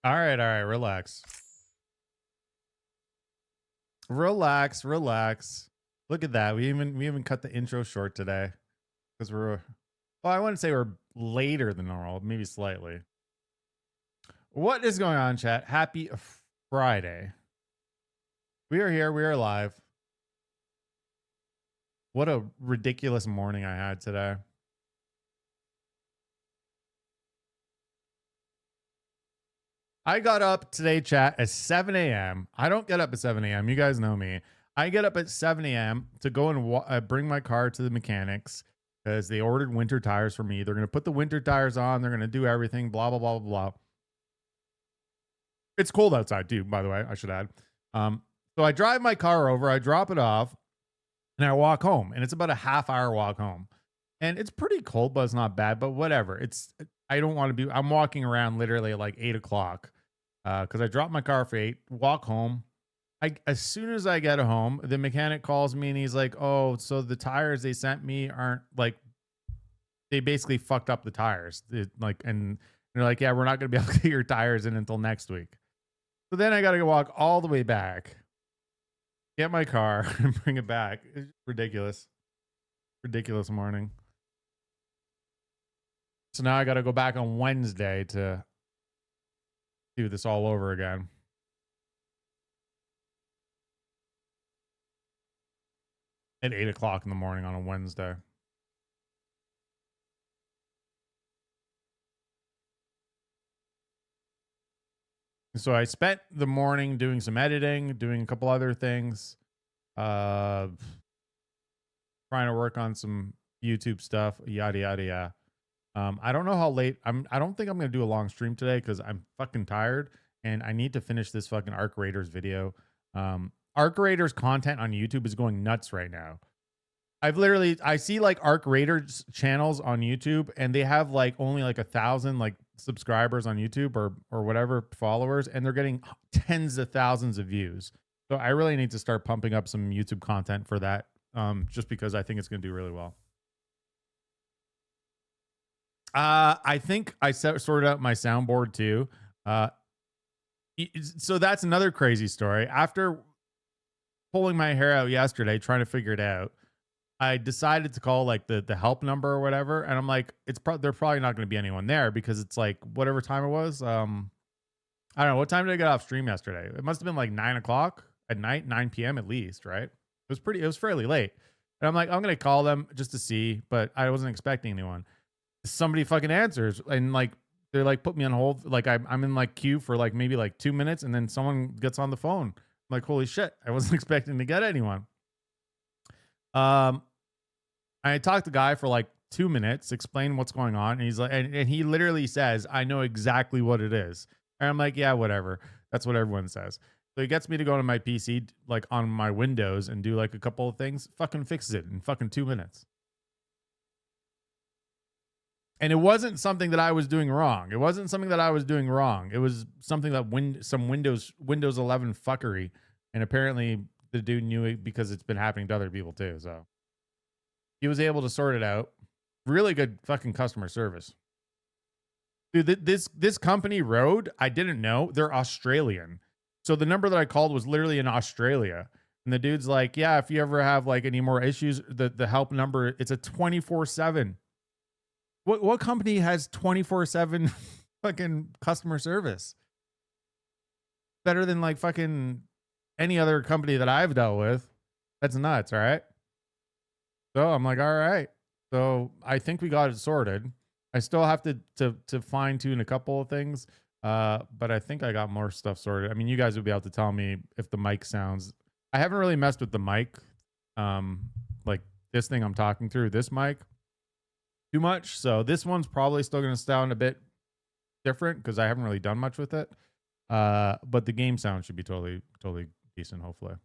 All right, relax. Relax. Look at that. We even cut the intro short today because well, I wouldn't say we're later than normal, maybe slightly. What is going on, chat? Happy Friday. We are here, we are live. What a ridiculous morning I had today. I got up today, chat, at 7 a.m. I don't get up at 7 a.m. You guys know me. I get up at 7 a.m. to go and bring my car to the mechanics because they ordered winter tires for me. They're going to put the winter tires on. They're going to do everything, blah, blah, blah, blah, blah. It's cold outside, too, by the way, I should add. So I drive my car over, I drop it off, and I walk home. And it's about a half-hour walk home. And it's pretty cold, but it's not bad. But whatever. I don't want to be. I'm walking around literally at like 8 o'clock because I dropped my car for 8. Walk home. As soon as I get home, the mechanic calls me and he's like, "Oh, so the tires they sent me aren't like they basically fucked up the tires." And they're like, "Yeah, we're not going to be able to get your tires in until next week." So then I got to walk all the way back, get my car, and bring it back. It's ridiculous morning. So now I got to go back on Wednesday to do this all over again. At 8 o'clock in the morning on a Wednesday. So I spent the morning doing some editing, doing a couple other things, trying to work on some YouTube stuff, yada yada yada. I don't know how late I don't think I'm gonna do a long stream today because I'm fucking tired and I need to finish this fucking Arc Raiders video. Arc Raiders content on YouTube is going nuts right now. I see like Arc Raiders channels on YouTube and they have like only like 1,000 like subscribers on YouTube or whatever followers, and they're getting tens of thousands of views. So I really need to start pumping up some YouTube content for that. Just because I think it's gonna do really well. I think I sorted out my soundboard too. So that's another crazy story. After pulling my hair out yesterday, trying to figure it out, I decided to call like the help number or whatever, and I'm like, they're probably not going to be anyone there because it's like whatever time it was. I don't know what time did I get off stream yesterday. It must have been like 9 o'clock at night, 9 p.m. at least, right? It was fairly late, and I'm like, I'm gonna call them just to see, but I wasn't expecting anyone. Somebody fucking answers and like they're like put me on hold, like I'm in like queue for like maybe like 2 minutes, and then someone gets on the phone. I'm like, holy shit, I wasn't expecting to get anyone. I talked to the guy for like 2 minutes, explain what's going on, and he's like, and he literally says, I know exactly what it is. And I'm like, yeah, whatever, that's what everyone says. So he gets me to go to my PC, like on my Windows, and do like a couple of things, fucking fixes it in fucking 2 minutes. And it wasn't something that I was doing wrong. It was something that some Windows 11 fuckery. And apparently the dude knew it because it's been happening to other people too. So he was able to sort it out. Really good fucking customer service. Dude, this company Rode, I didn't know. They're Australian. So the number that I called was literally in Australia. And the dude's like, yeah, if you ever have like any more issues, the help number, it's a 24/7. What company has 24/7 fucking customer service? Better than like fucking any other company that I've dealt with. That's nuts, all right? So I'm like, all right. So I think we got it sorted. I still have to fine tune a couple of things, but I think I got more stuff sorted. I mean, you guys would be able to tell me if the mic sounds. I haven't really messed with the mic, like this thing I'm talking through, this mic, too much. So this one's probably still going to sound a bit different because I haven't really done much with it. But the game sound should be totally decent, hopefully.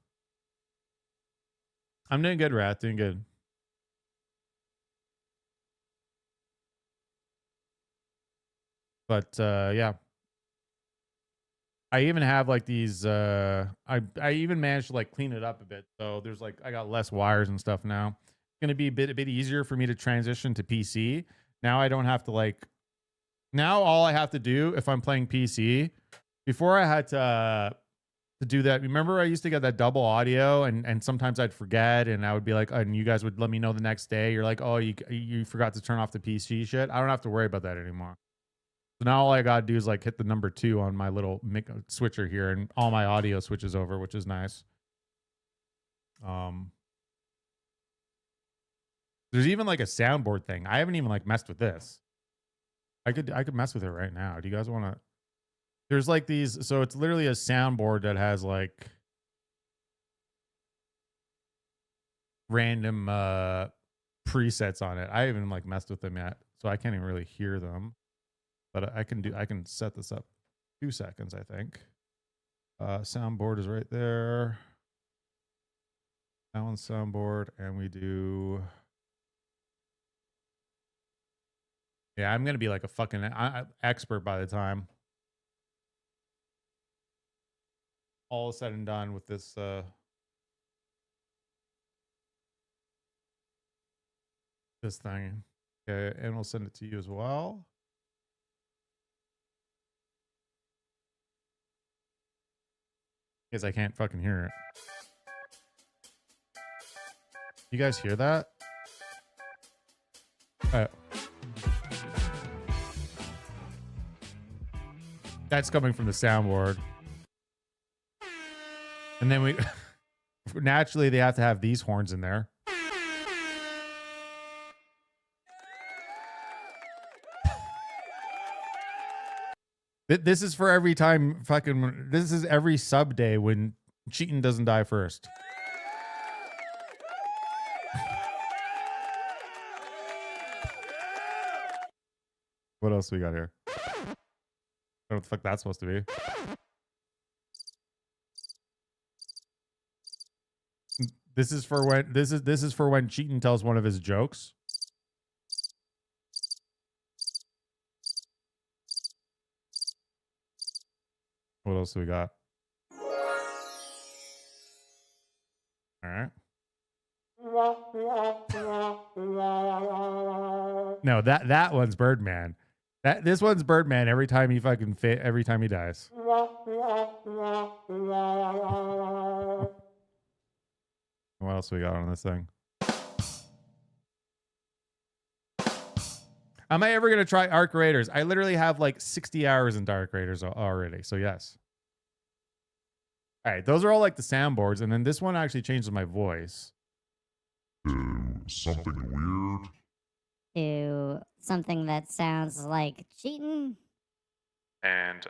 I'm doing good, Rat. Doing good. But yeah. I even have like these I even managed to like clean it up a bit. So there's like I got less wires and stuff now. It's gonna be a bit easier for me to transition to PC. Now I don't have to like now all I have to do if I'm playing PC before I had to do that. Remember, I used to get that double audio, and sometimes I'd forget, and I would be like, and you guys would let me know the next day. You're like, oh, you forgot to turn off the PC shit. I don't have to worry about that anymore. So now all I gotta do is like hit the number 2 on my little switcher here, and all my audio switches over, which is nice. There's even like a soundboard thing. I haven't even like messed with this. I could mess with it right now. Do you guys want to? There's like these, so it's literally a soundboard that has like random presets on it. I haven't like messed with them yet, so I can't even really hear them. But I can set this up 2 seconds, I think. Soundboard is right there. That one's soundboard, and we do. Yeah, I'm gonna be like a fucking expert by the time all said and done with this. This thing. Okay, and we'll send it to you as well. Because I can't fucking hear it. You guys hear that? That's coming from the soundboard. And then we naturally they have to have these horns in there. This is for every time fucking. This is every sub day when Cheatin' doesn't die first. What else we got here? I don't know what the fuck that's supposed to be. This is for when this is for when Cheatin' tells one of his jokes. What else do we got? All right. No, that one's Birdman. This one's Birdman every time he fucking every time he dies. What else we got on this thing? Am I ever going to try Arc Raiders? I literally have like 60 hours in Dark Raiders already. So yes. All right. Those are all like the soundboards. And then this one actually changes my voice. Something weird. To something that sounds like cheating. And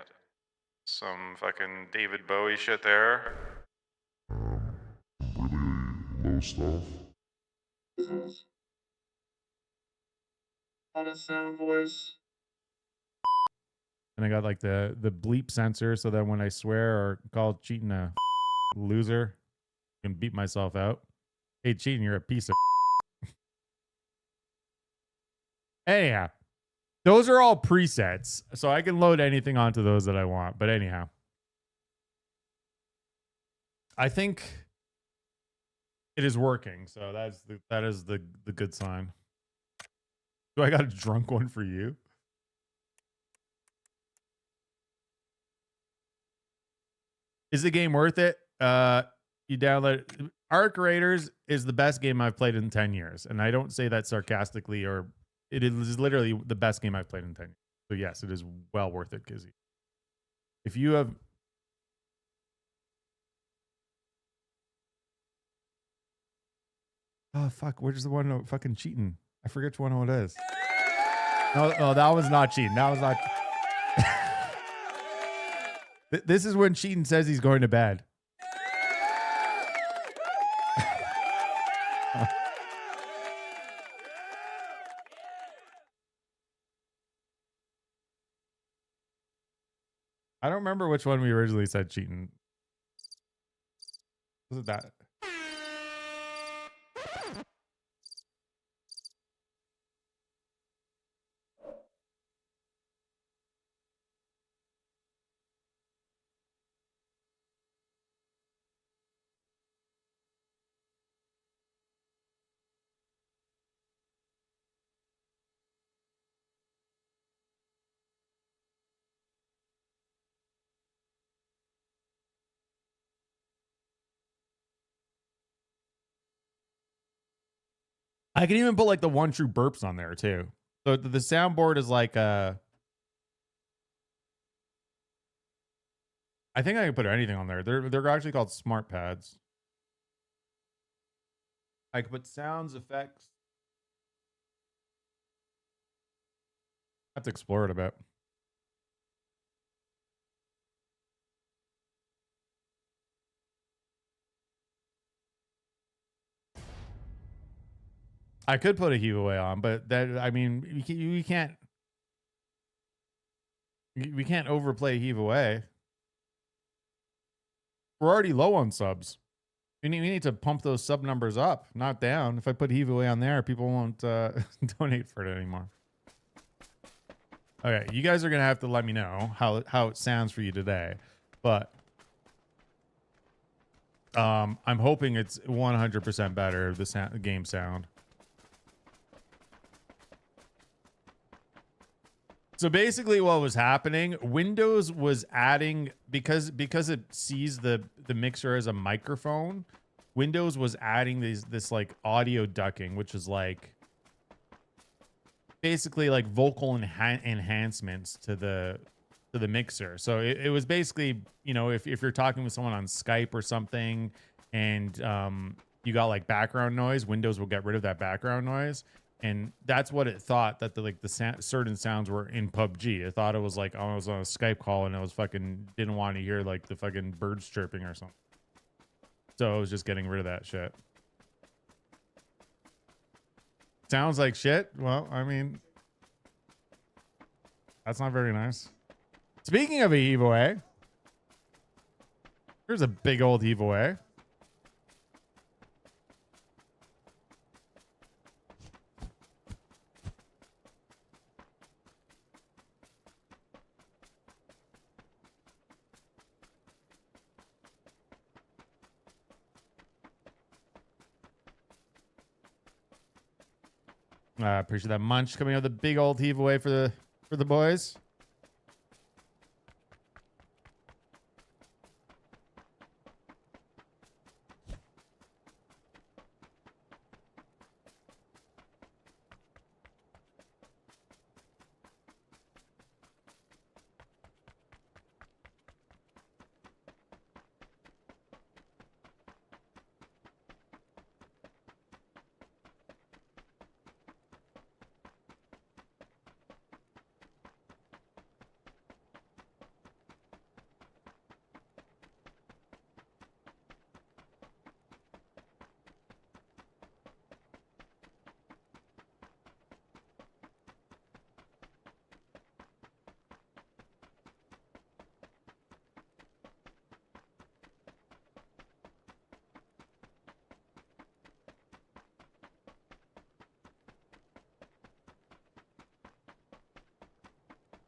some fucking David Bowie shit there. Really low stuff. On a sound voice. And I got like the bleep sensor, so that when I swear or call Cheating a loser, I can beat myself out. Hey, Cheating, you're a piece of. Anyhow, those are all presets, so I can load anything onto those that I want. But anyhow, I think it is working, so that is the good sign. Do I got a drunk one for you? Is the game worth it? You download it. Arc Raiders is the best game I've played in 10 years. And I don't say that sarcastically, or it is literally the best game I've played in 10 years. So yes, it is well worth it, Kizzy. If you have... Oh, fuck. Where's the one fucking Cheating? I forget which one it is. No, oh, that was not Cheating. That was not... This is when Cheating says he's going to bed. I don't remember which one we originally said Cheating. Was it that? I can even put like the one true burps on there too. So the soundboard is like I think I can put anything on there. They're actually called smart pads. I could put sounds, effects. I have to explore it a bit. I could put a heave away on, but that, I mean, we can't overplay heave away. We're already low on subs. We need to pump those sub numbers up, not down. If I put heave away on there, people won't donate for it anymore. Okay, you guys are gonna have to let me know how it sounds for you today, but I'm hoping it's 100% better, the game sound. So basically what was happening, Windows was adding, because it sees the mixer as a microphone, Windows was adding this like audio ducking, which is like basically like vocal enhancements to the mixer. So it was basically, you know, if you're talking with someone on Skype or something and you got like background noise, Windows will get rid of that background noise. And that's what it thought that certain sounds were in PUBG. It thought it was like, I was on a Skype call and it was fucking, didn't want to hear like the fucking birds chirping or something. So it was just getting rid of that shit. Sounds like shit. Well, I mean, that's not very nice. Speaking of a heave away, here's a big old heave away. Appreciate that munch coming out with a big old heave away for the boys.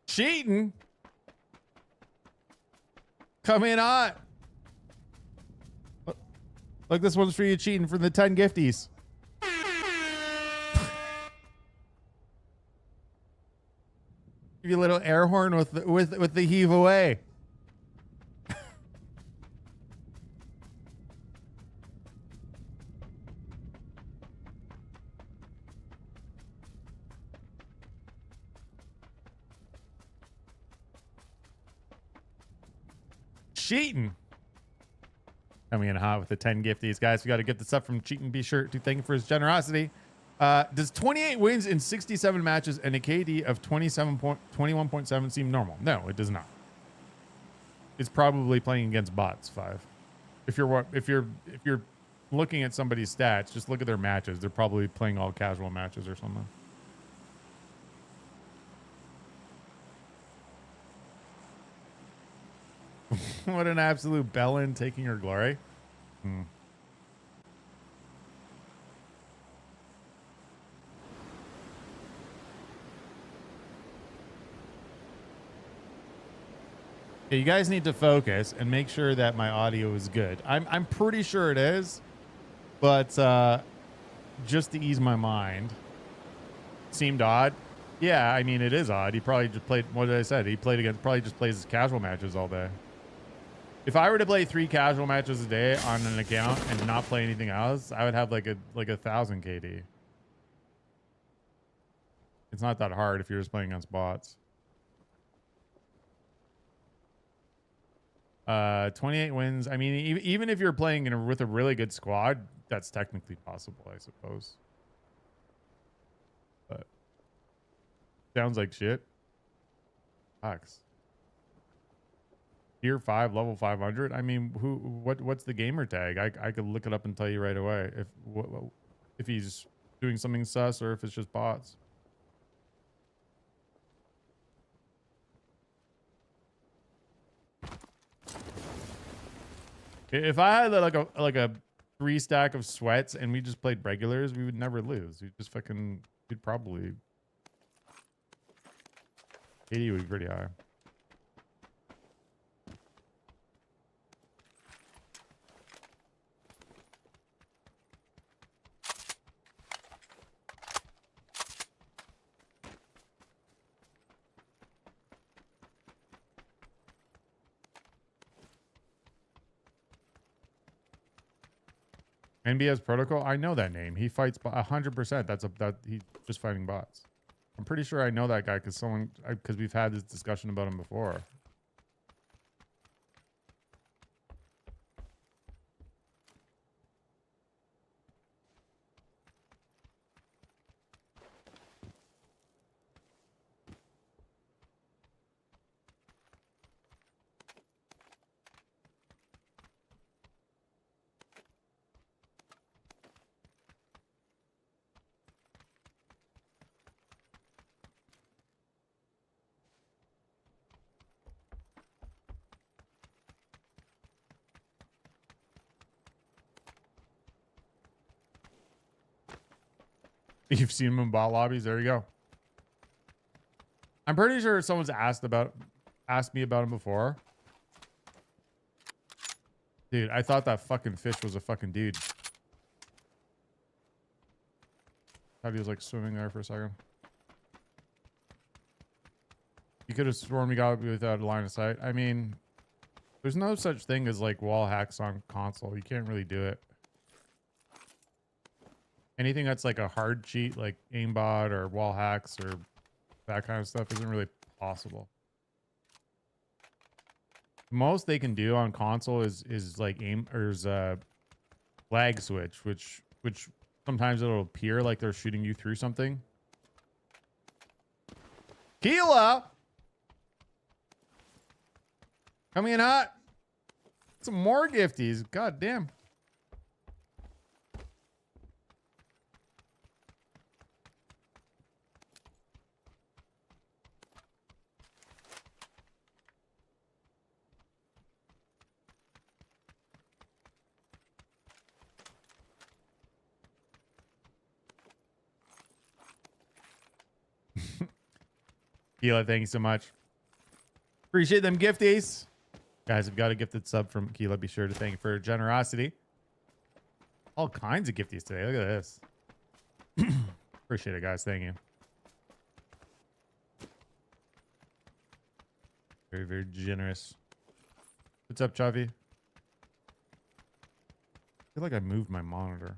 Cheating. Come in hot. Look, this one's for you, cheating, from the 10 gifties. Give you a little air horn with the heave away. Cheating. Coming in hot with the 10 gifties. Guys, we got to get this up from Cheating. Be sure to thank him for his generosity. Does 28 wins in 67 matches and a KD of 21.7 seem normal? No, it does not. It's probably playing against bots, 5. If you're looking at somebody's stats, just look at their matches. They're probably playing all casual matches or something. What an absolute bellend taking her glory. Yeah, you guys need to focus and make sure that my audio is good. I'm pretty sure it is, but just to ease my mind, seemed odd. Yeah, I mean, it is odd. He probably just played, what did I say? He probably just plays casual matches all day. If I were to play 3 casual matches a day on an account and not play anything else, I would have like a 1,000 KD. It's not that hard if you're just playing against bots. 28 wins. I mean, even if you're playing with a really good squad, that's technically possible, I suppose. But sounds like shit. Sucks. Tier 5, level 500. I mean, what's the gamer tag? I could look it up and tell you right away if he's doing something sus or if it's just bots. If I had like a 3 stack of sweats and we just played regulars, we would never lose. We'd probably 80 would be pretty high. NBS Protocol, I know that name. He fights 100%. He's just fighting bots. I'm pretty sure I know that guy because we've had this discussion about him before. You've seen him in bot lobbies. There you go. I'm pretty sure someone's asked me about him before. Dude, I thought that fucking fish was a fucking dude. Thought he was like swimming there for a second. You could have sworn we got without a line of sight. I mean, there's no such thing as like wall hacks on console. You can't really do it. Anything that's like a hard cheat, like aimbot or wall hacks or that kind of stuff, isn't really possible. Most they can do on console is like lag switch, which sometimes it'll appear like they're shooting you through something. Keela coming in hot. Some more gifties. God damn. Keela, thank you so much. Appreciate them gifties. Guys, I've got a gifted sub from Keela. Be sure to thank you for your generosity. All kinds of gifties today. Look at this. Appreciate it, guys. Thank you. Very, very generous. What's up, Chavi? I feel like I moved my monitor.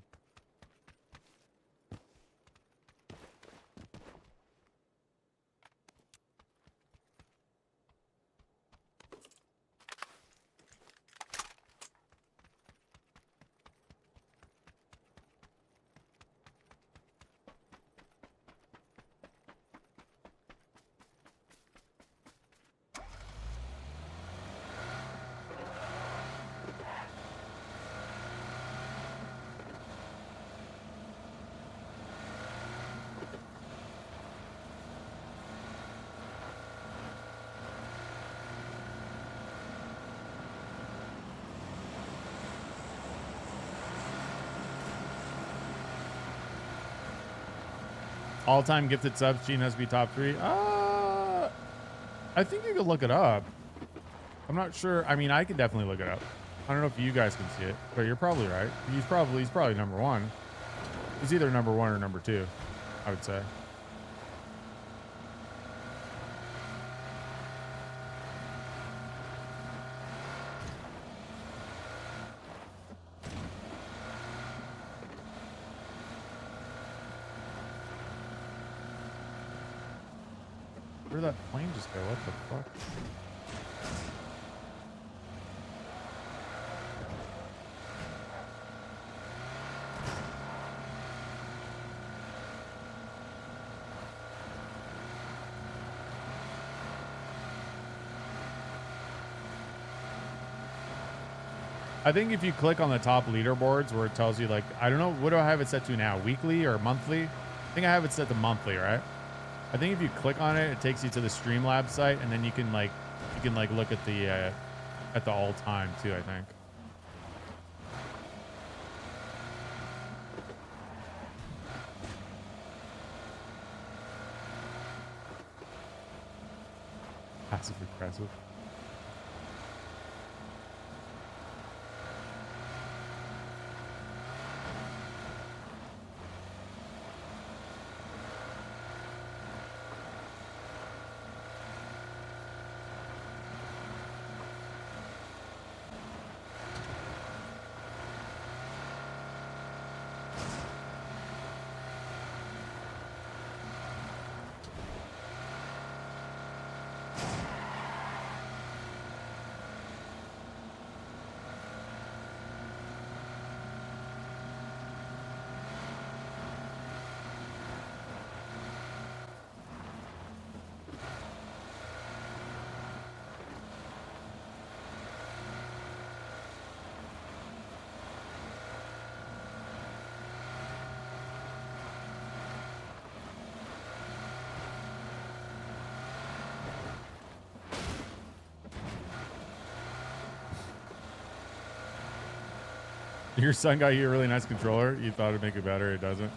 All-time gifted subs, Gene has to be top 3. I think you could look it up. I'm not sure. I mean, I could definitely look it up. I don't know if you guys can see it, but you're probably right. He's probably number 1. He's either number 1 or number 2, I would say. Where did that plane just go? What the fuck? I think if you click on the top leaderboards where it tells you, like, I don't know, what do I have it set to now? Weekly or monthly? I think I have it set to monthly, right? I think if you click on it, it takes you to the Streamlabs site, and then you can look at the all time too, I think. Passive aggressive. Your son got you a really nice controller. You thought it'd make it better. It doesn't.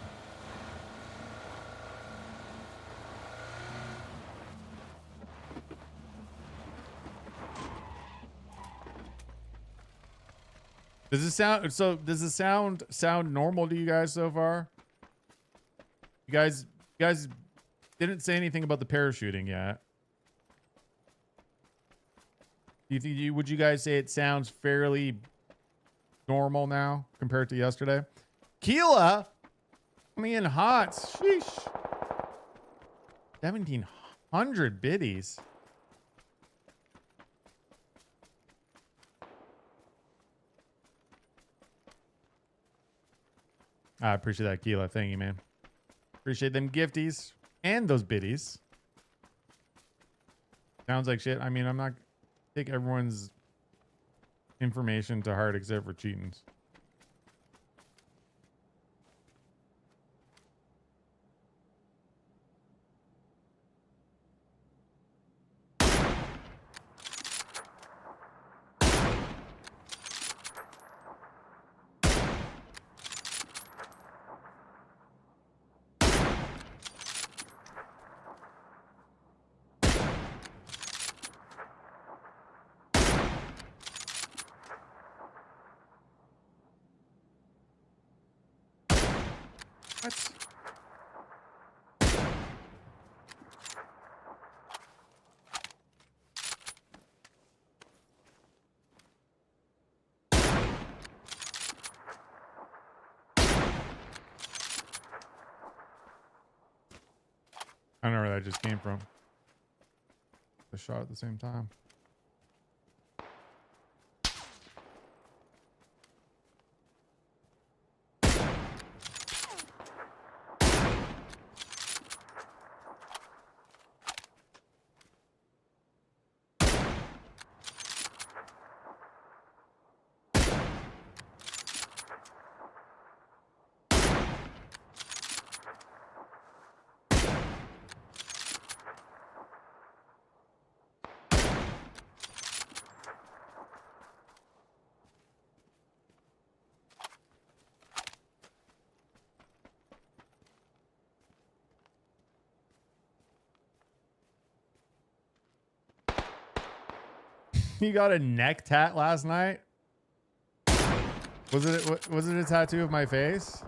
Does this sound normal to you guys so far? You guys didn't say anything about the parachuting yet. Would you guys say it sounds fairly normal now compared to yesterday? Keela coming in hot. Sheesh. 1,700 biddies. I appreciate that, Keela. Thank you, man. Appreciate them gifties and those biddies. Sounds like shit. I mean, I'm not take everyone's information to heart except for Cheatons. What? I don't know where that just came from. The shot at the same time. You got a neck tat last night? Was it a tattoo of my face?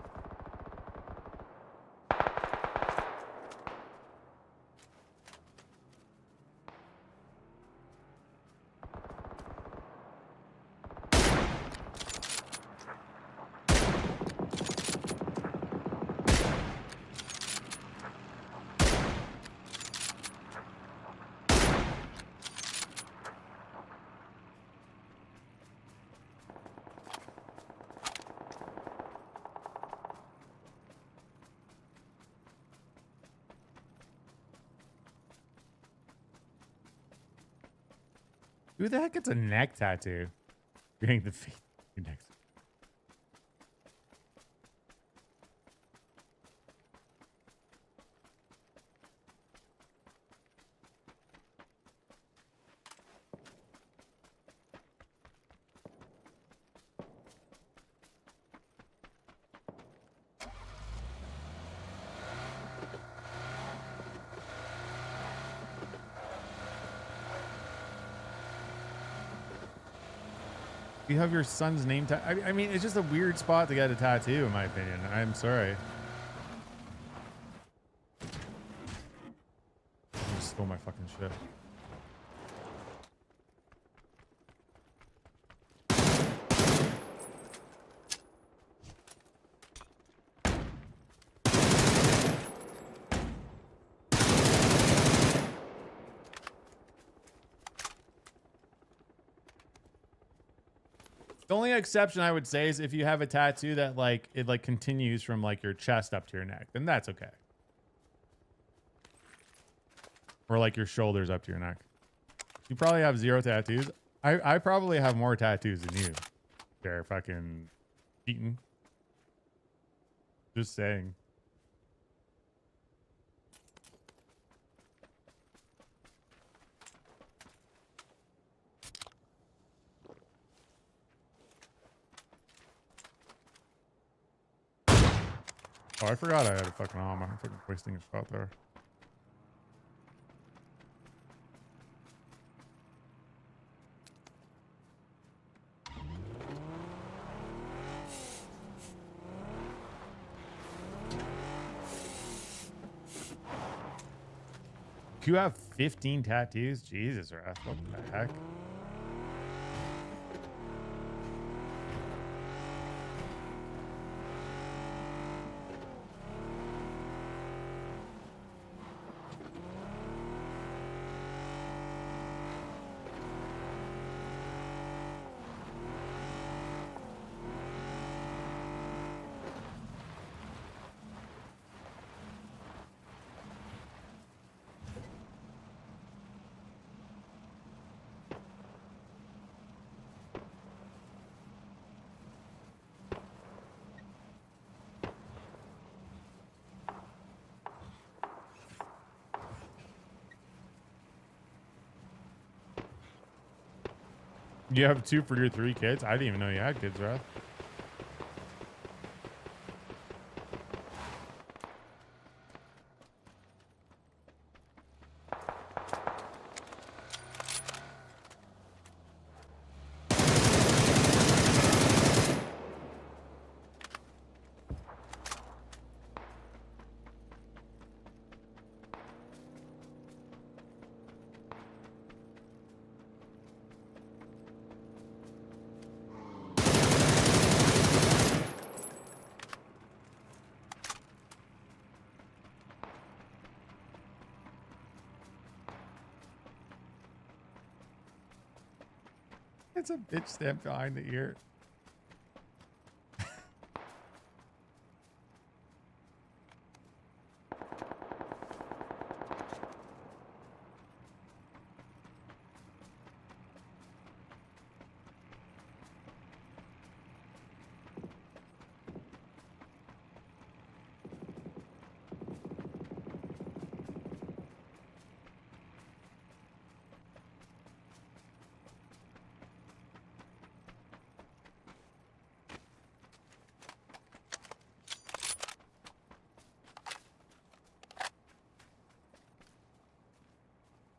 Who the heck gets a neck tattoo? Getting the face next. You have your son's name I mean, it's just a weird spot to get a tattoo, in my opinion. I'm sorry. I just stole my fucking shit. The only exception I would say is if you have a tattoo that like it like continues from like your chest up to your neck, then that's okay. Or like your shoulders up to your neck. You probably have 0 tattoos. I probably have more tattoos than you. They're fucking Keaton. Just saying. Oh, I forgot I had a fucking armor. I'm fucking wasting a shot there. You have 15 tattoos? Jesus, Raph. What the heck? You have 2 for your 3 kids? I didn't even know you had kids, Raph. It's a bitch stamp behind the ear.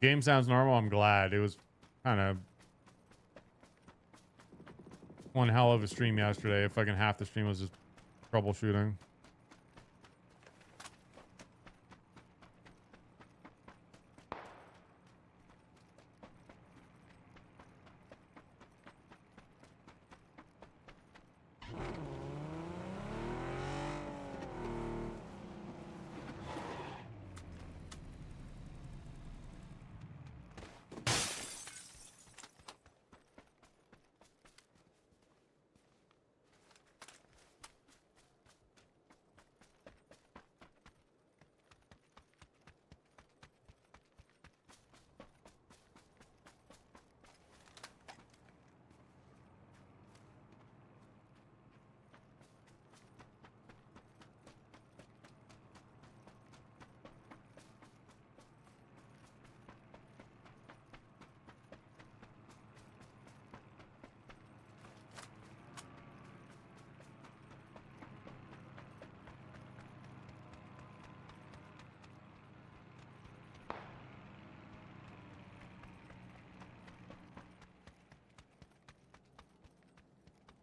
Game sounds normal. I'm glad. It was kind of one hell of a stream yesterday. Fucking half the stream was just troubleshooting.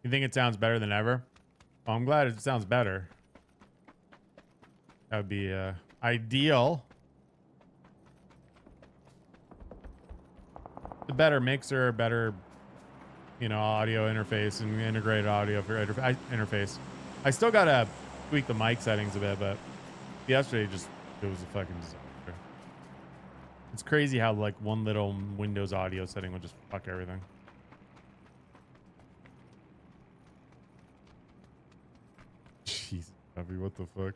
You think it sounds better than ever? Well, I'm glad it sounds better. That would be ideal. The better mixer, better, you know, audio interface and integrated audio for interface. I still gotta tweak the mic settings a bit, but yesterday it was a fucking disaster. It's crazy how like one little Windows audio setting will just fuck everything. Jeez, Bobby, what the fuck?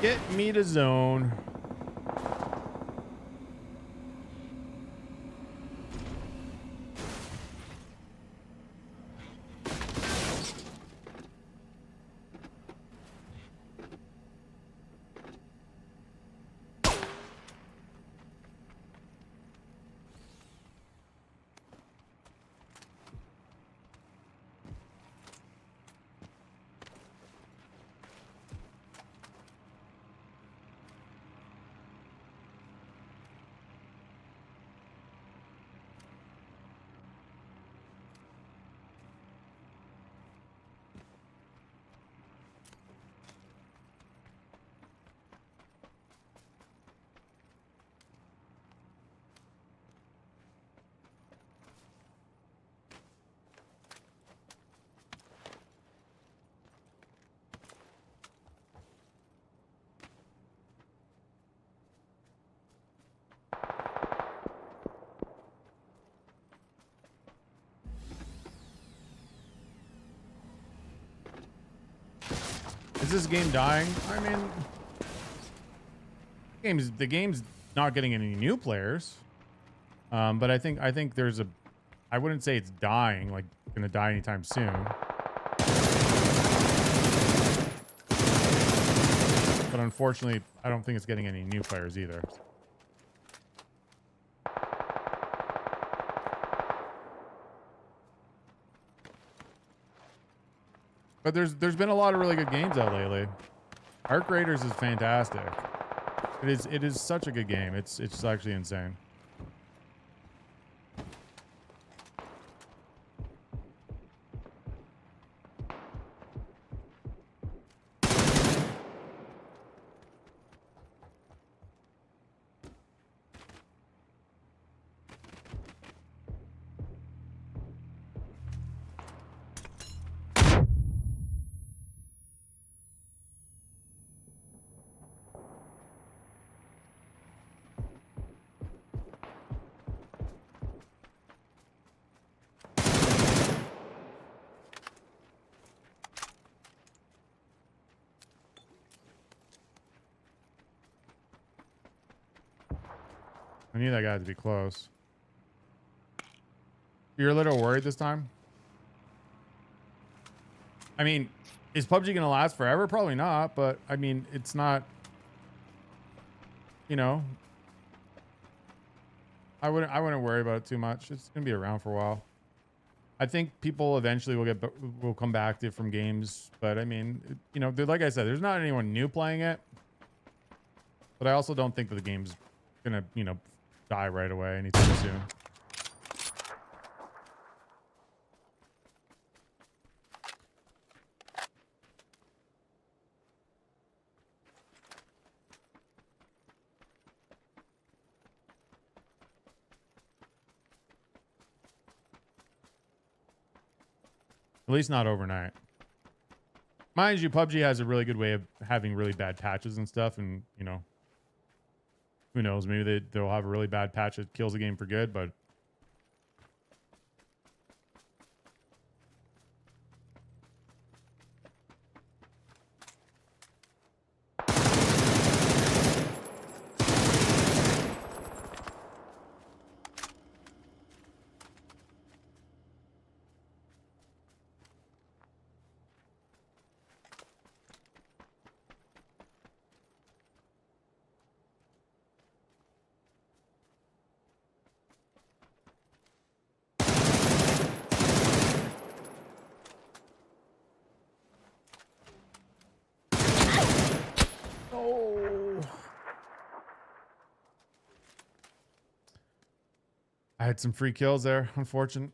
Get me to zone. Is this game dying? I mean, the game's not getting any new players. But I think there's a, I wouldn't say it's dying, like gonna die anytime soon. But unfortunately, I don't think it's getting any new players either. But there's been a lot of really good games out lately. Arc Raiders is fantastic. It is such a good game. It's actually insane. I need that guy to be close. You're a little worried this time? I mean, is PUBG going to last forever? Probably not, but I mean, it's not, you know, I wouldn't worry about it too much. It's going to be around for a while. I think people eventually will come back to it from games, but I mean, you know, like I said, there's not anyone new playing it, but I also don't think that the game's going to, you know, die right away anytime soon. At least not overnight. Mind you, PUBG has a really good way of having really bad patches and stuff. And, you know, who knows? Maybe they'll have a really bad patch that kills the game for good. But I had some free kills there. Unfortunate.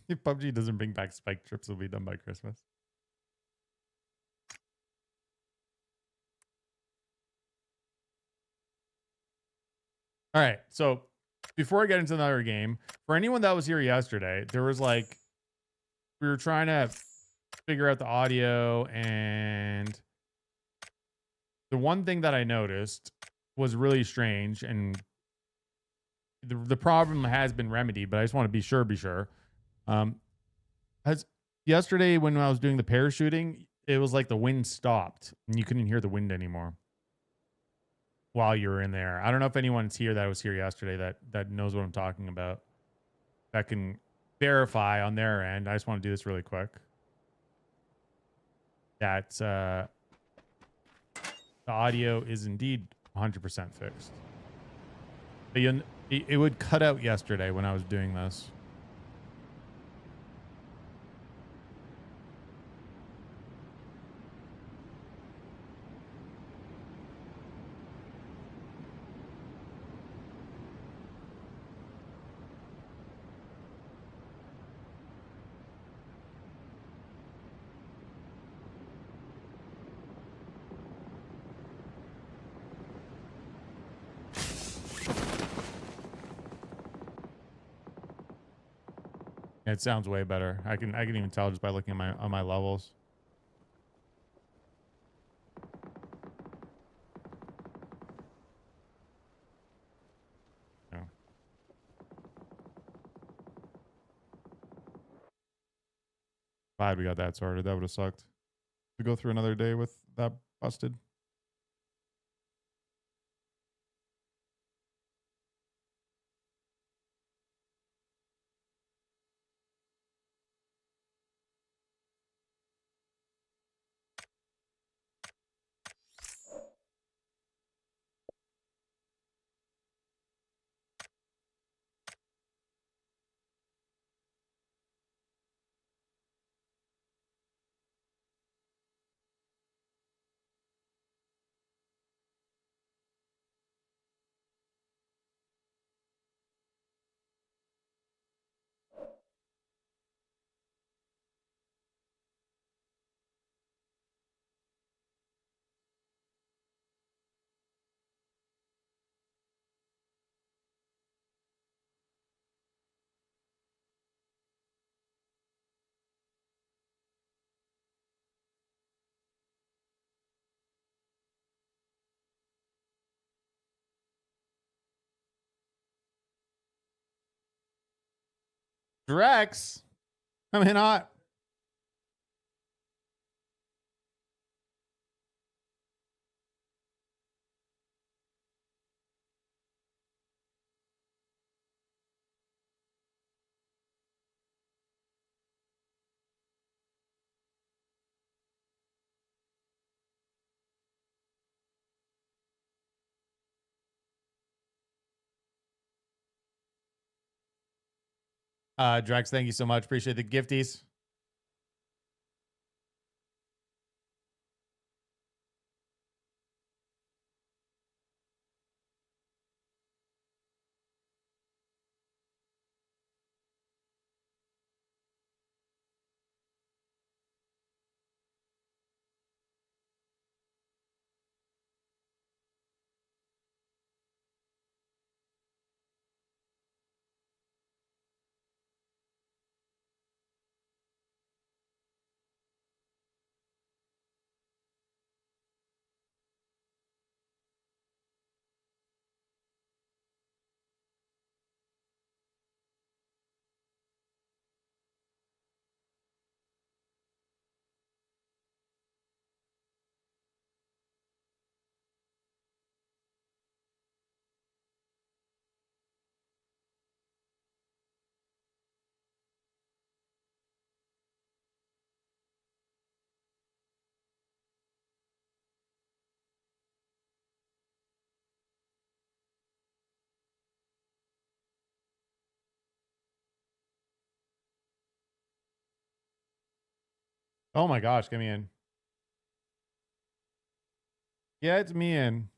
If PUBG doesn't bring back spike trips, it'll be done by Christmas. All right. So before I get into another game, for anyone that was here yesterday, there was like, we were trying to figure out the audio, and the one thing that I noticed was really strange, and the problem has been remedied, but I just want to be sure. As yesterday when I was doing the parachuting, it was like the wind stopped and you couldn't hear the wind anymore while you were in there. I don't know if anyone's here that was here yesterday that knows what I'm talking about, that can verify on their end. I just want to do this really quick. That the audio is indeed 100% fixed. But it would cut out yesterday when I was doing this. It sounds way better. I can even tell just by looking at my levels. Yeah. Glad we got that sorted. That would have sucked to go through another day with that busted. Drex, come in hot. Drex, thank you so much. Appreciate the gifties. Oh my gosh, get me in. Yeah, it's me in.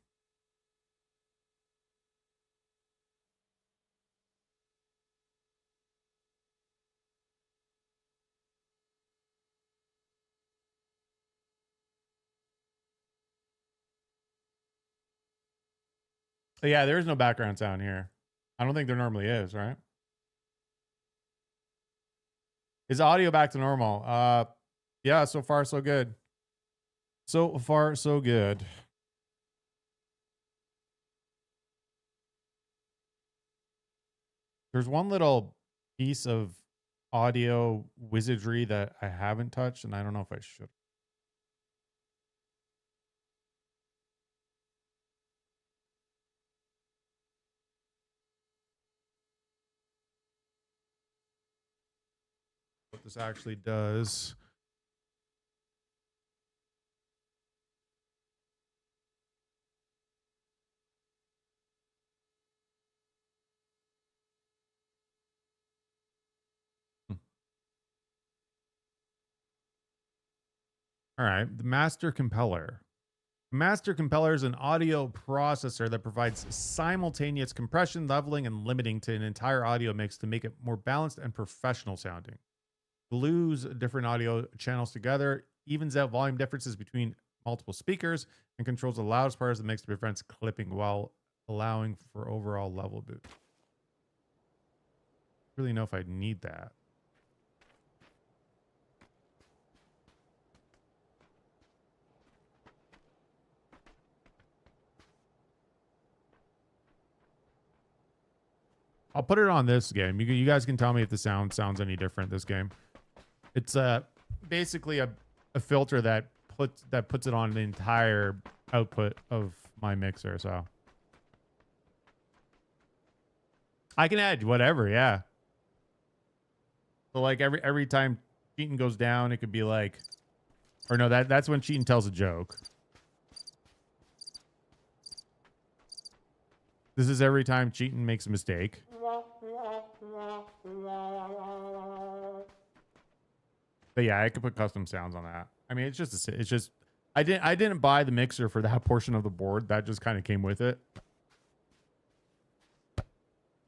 Yeah, there is no background sound here. I don't think there normally is, right? Is audio back to normal? Yeah, so far so good. So far so good. There's one little piece of audio wizardry that I haven't touched, and I don't know if I should. What this actually does. All right, the Master Compeller. Master Compeller is an audio processor that provides simultaneous compression, leveling, and limiting to an entire audio mix to make it more balanced and professional sounding. Glues different audio channels together, evens out volume differences between multiple speakers, and controls the loudest parts of the mix to prevent clipping while allowing for overall level boost. Really know if I need that. I'll put it on this game. You guys can tell me if the sound sounds any different this game. It's basically a filter that puts it on the entire output of my mixer, so I can add whatever, yeah. So like every time Cheatin goes down, it could be like, or no, that's when Cheatin tells a joke. This is every time Cheatin makes a mistake. But yeah, I could put custom sounds on that. I mean, it's just I didn't buy the mixer for that portion of the board. That just kind of came with it.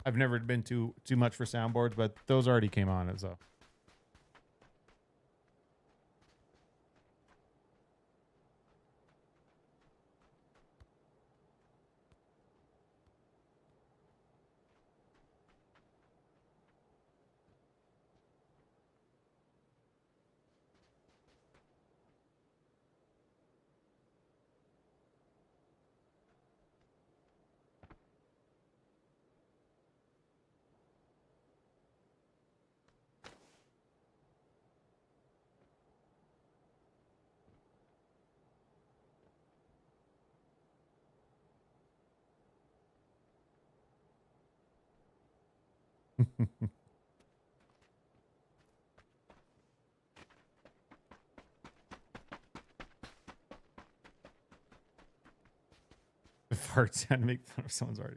I've never been too much for soundboards, but those already came on it, so. The fart sound to make fun of someone's already.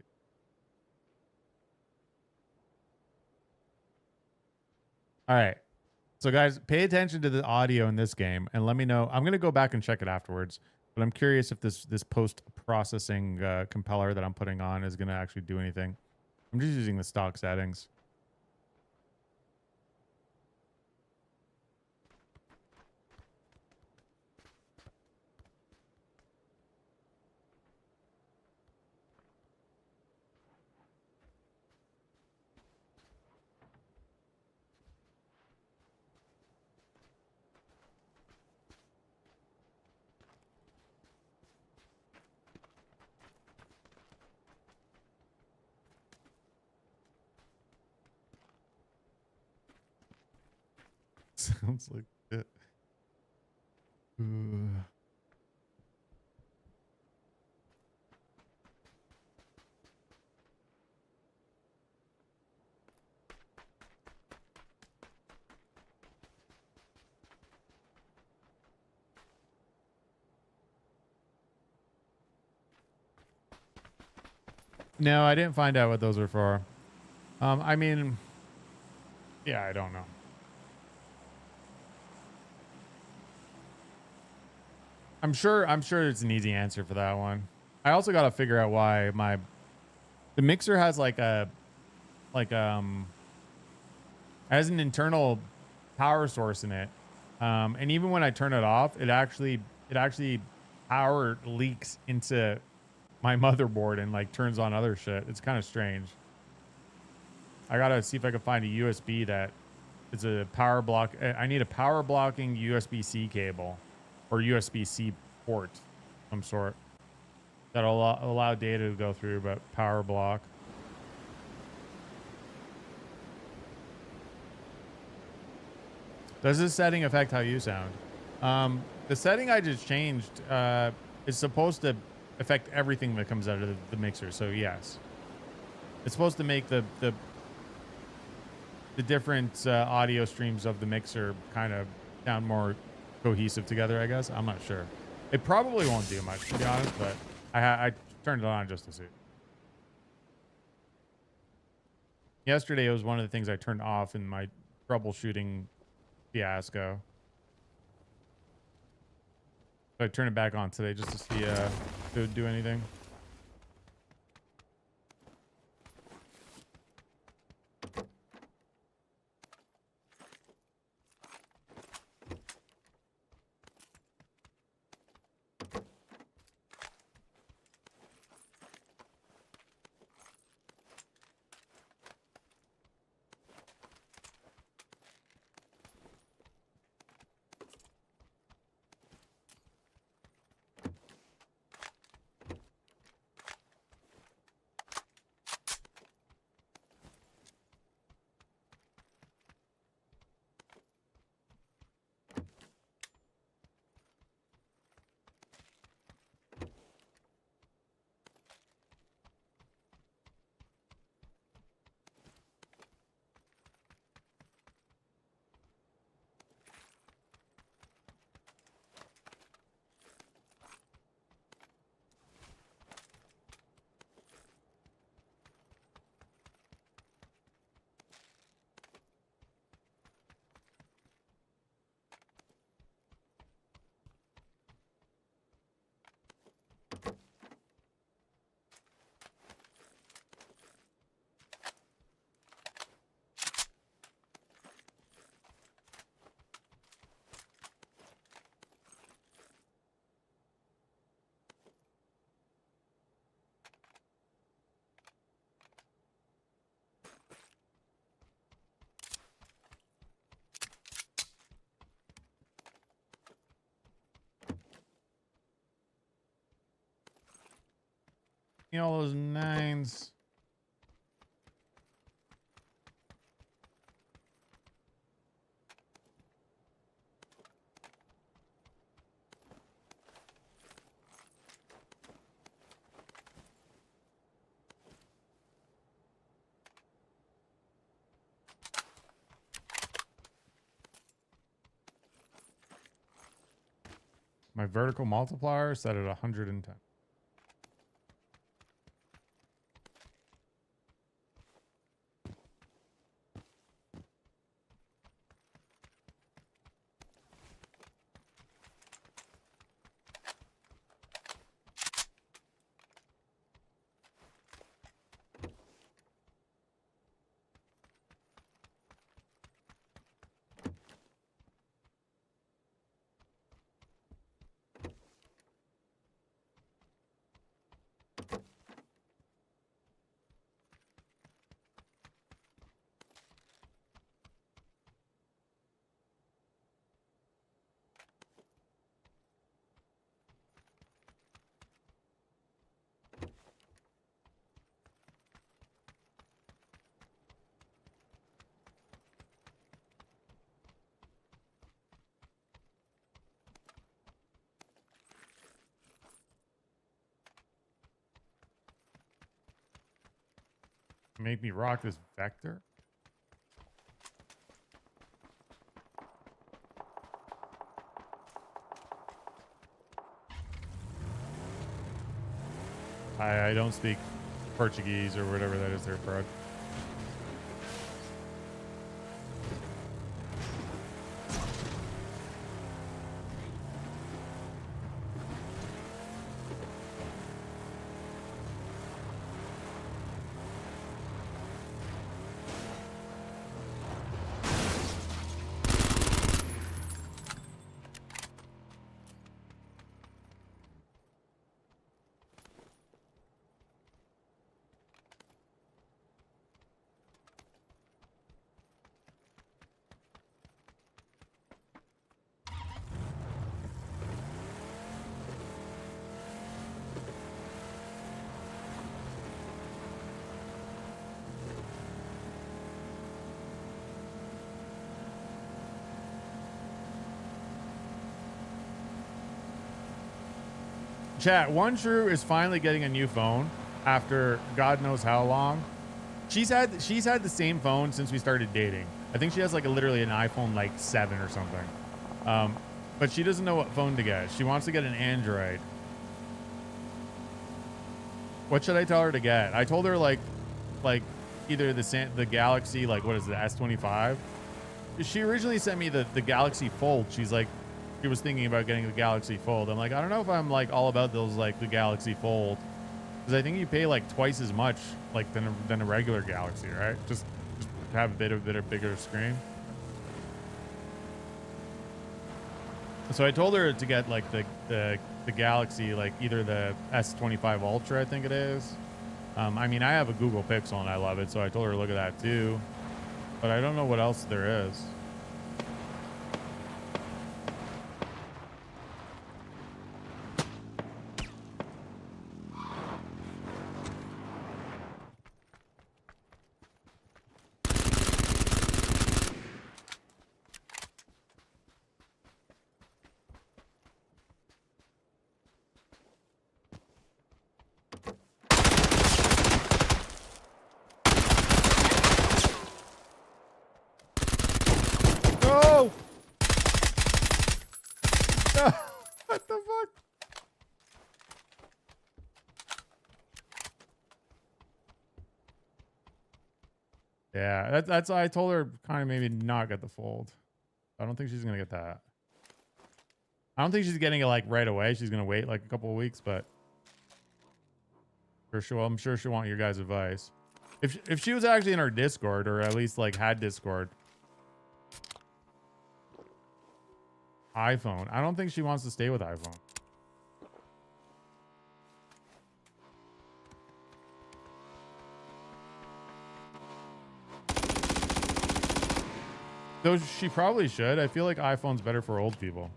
All right. So guys, pay attention to the audio in this game and let me know. I'm gonna go back and check it afterwards, but I'm curious if this post processing compeller that I'm putting on is gonna actually do anything. I'm just using the stock settings. Sounds like it. No, I didn't find out what those are for. I mean, yeah, I don't know. I'm sure it's an easy answer for that one. I also got to figure out why the mixer has like has an internal power source in it. And even when I turn it off, it actually power leaks into my motherboard and like turns on other shit. It's kind of strange. I got to see if I can find a USB that is a power block. I need a power blocking USB-C cable or USB-C port of some sort that'll allow data to go through, but power block. Does this setting affect how you sound? The setting I just changed is supposed to affect everything that comes out of the mixer. So yes, it's supposed to make the different audio streams of the mixer kind of sound more cohesive together, I guess. I'm not sure. It probably won't do much, to be honest, but I turned it on just to see. Yesterday, it was one of the things I turned off in my troubleshooting fiasco. So I turned it back on today just to see if it would do anything. You know, all those nines. My vertical multiplier set at 110. Make me rock this vector. I don't speak Portuguese or whatever that is there, Prague. Chat, One True is finally getting a new phone after God knows how long. She's had the same phone since we started dating. I think she has like literally an iPhone like 7 or something. But she doesn't know what phone to get. She wants to get an Android. What should I tell her to get? I told her like either the Galaxy, like what is it, S25? She originally sent me the Galaxy Fold. She's like, she was thinking about getting the Galaxy Fold. I'm like, I don't know if I'm like all about those, like the Galaxy Fold, because I think you pay like twice as much like than a regular Galaxy, right? Just to have a bit of bigger screen. So I told her to get like the Galaxy, like either the S25 Ultra, I think it is. I mean, I have a Google Pixel and I love it, so I told her to look at that too. But I don't know what else there is. No! No! What the fuck? Yeah, that's why I told her kind of maybe not get the Fold. I don't think she's gonna get that. I don't think she's getting it like right away. She's gonna wait like a couple of weeks, but for sure, I'm sure she'll want your guys' advice. If she was actually in our Discord, or at least like had Discord. iPhone. I don't think she wants to stay with iPhone. Though she probably should. I feel like iPhone's better for old people.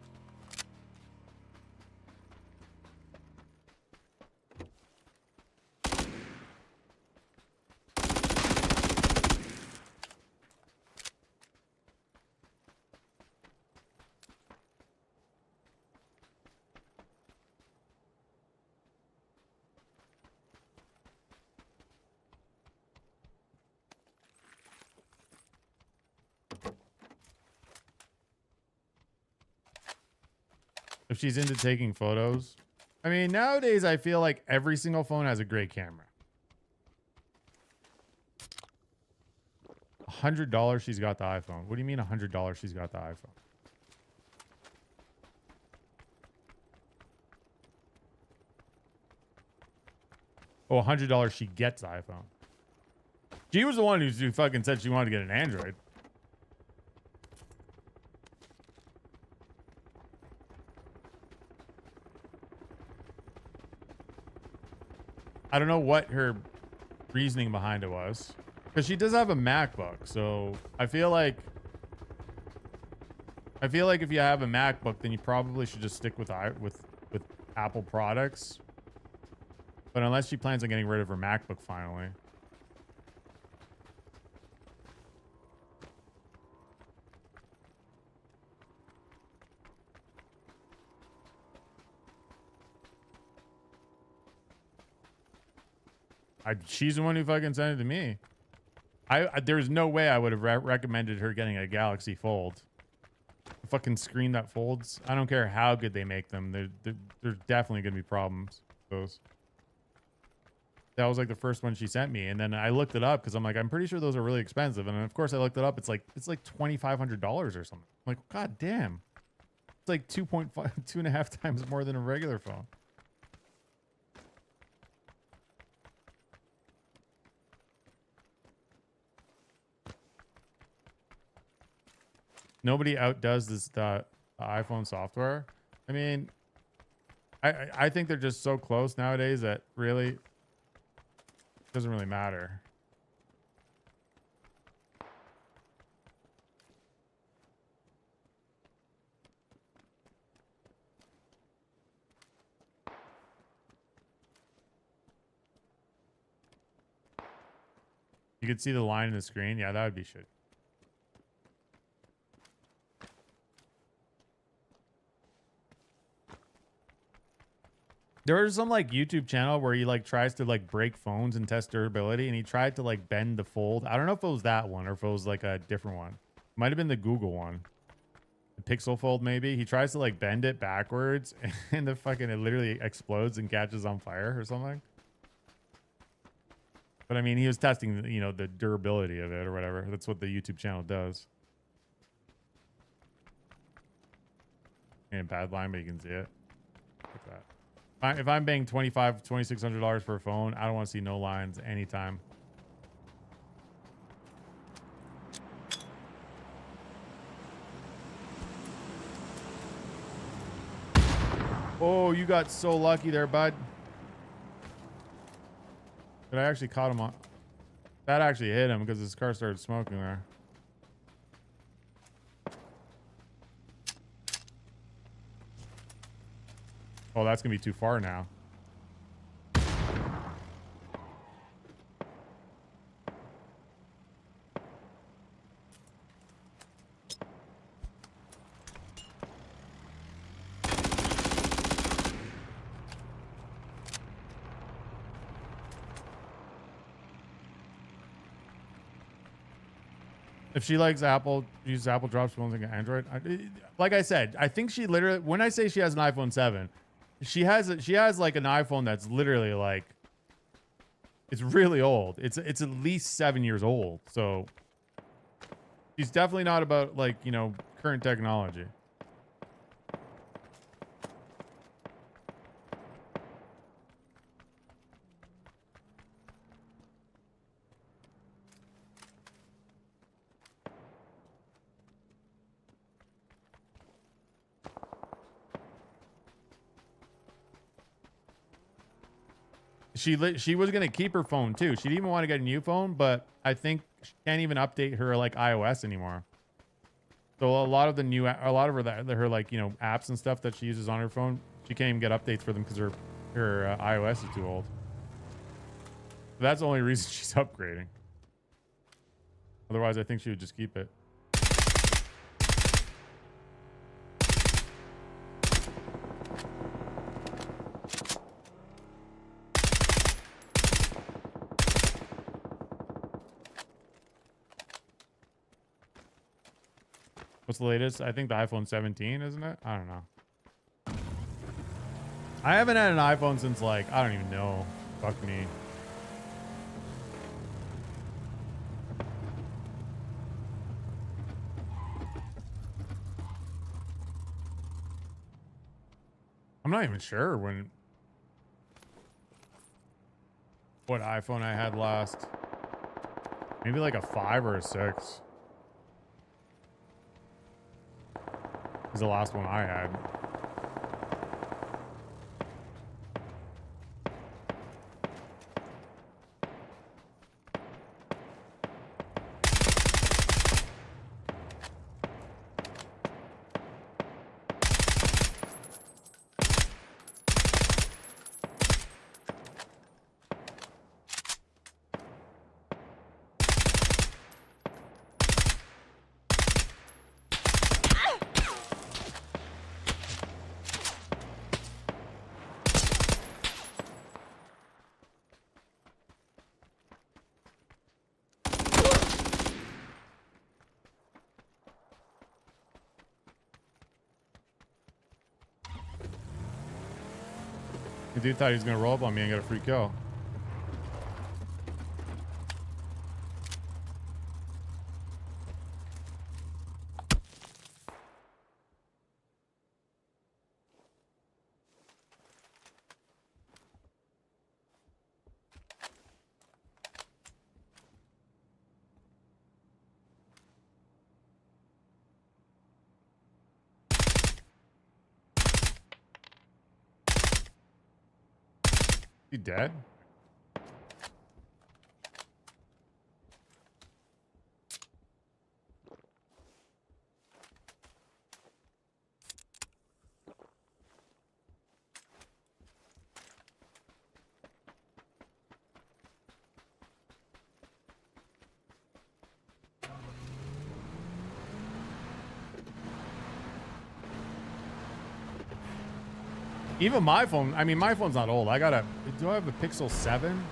If she's into taking photos. I mean, nowadays I feel like every single phone has a great camera. $100 she's got the iPhone. What do you mean $100 she's got the iPhone? Oh, $100 she gets the iPhone. She was the one who fucking said she wanted to get an Android. I don't know what her reasoning behind it was. Because she does have a MacBook, so I feel like if you have a MacBook, then you probably should just stick with Apple products. But unless she plans on getting rid of her MacBook finally. She's the one who fucking sent it to me. There's no way I would have recommended her getting a Galaxy Fold. The fucking screen that folds. I don't care how good they make them. There's definitely gonna be problems with those. That was like the first one she sent me, and then I looked it up because I'm like, I'm pretty sure those are really expensive. And of course I looked it up. It's like $2,500 or something. I'm like, god damn. It's like 2.5 times more than a regular phone. Nobody outdoes the iPhone software. I mean, I think they're just so close nowadays that really it doesn't really matter. You could see the line in the screen. Yeah, that would be shit. There was some like YouTube channel where he like tries to like break phones and test durability, and he tried to like bend the fold. I don't know if it was that one or if it was like a different one. Might have been the Google one. The Pixel Fold maybe. He tries to like bend it backwards and the fucking it literally explodes and catches on fire or something. But I mean, he was testing, you know, the durability of it or whatever. That's what the YouTube channel does. And bad line, but you can see it. Like that. If I'm paying $2,600 for a phone, I don't want to see no lines anytime. Oh, you got so lucky there, bud. But I actually caught him on. That actually hit him because his car started smoking there. Oh, that's gonna be too far now. If she likes Apple, uses Apple drops, she won't think of Android. Like I said, I think she literally, when I say she has an iPhone 7, she has like an iPhone that's literally like, it's really old. It's at least 7 years old. So she's definitely not about like, you know, current technology. She was gonna keep her phone too. She didn't even want to get a new phone, but I think she can't even update her like iOS anymore. So a lot of her like, you know, apps and stuff that she uses on her phone, she can't even get updates for them because her iOS is too old. So that's the only reason she's upgrading. Otherwise, I think she would just keep it. What's the latest? I think the iPhone 17, isn't it? I don't know. I haven't had an iPhone since like, I don't even know. Fuck me. I'm not even sure what iPhone I had last. Maybe like a 5 or a 6. Was the last one I had. The dude thought he was gonna roll up on me and get a free kill. He dead? Even my phone, I mean, my phone's not old. Do I have a Pixel 7?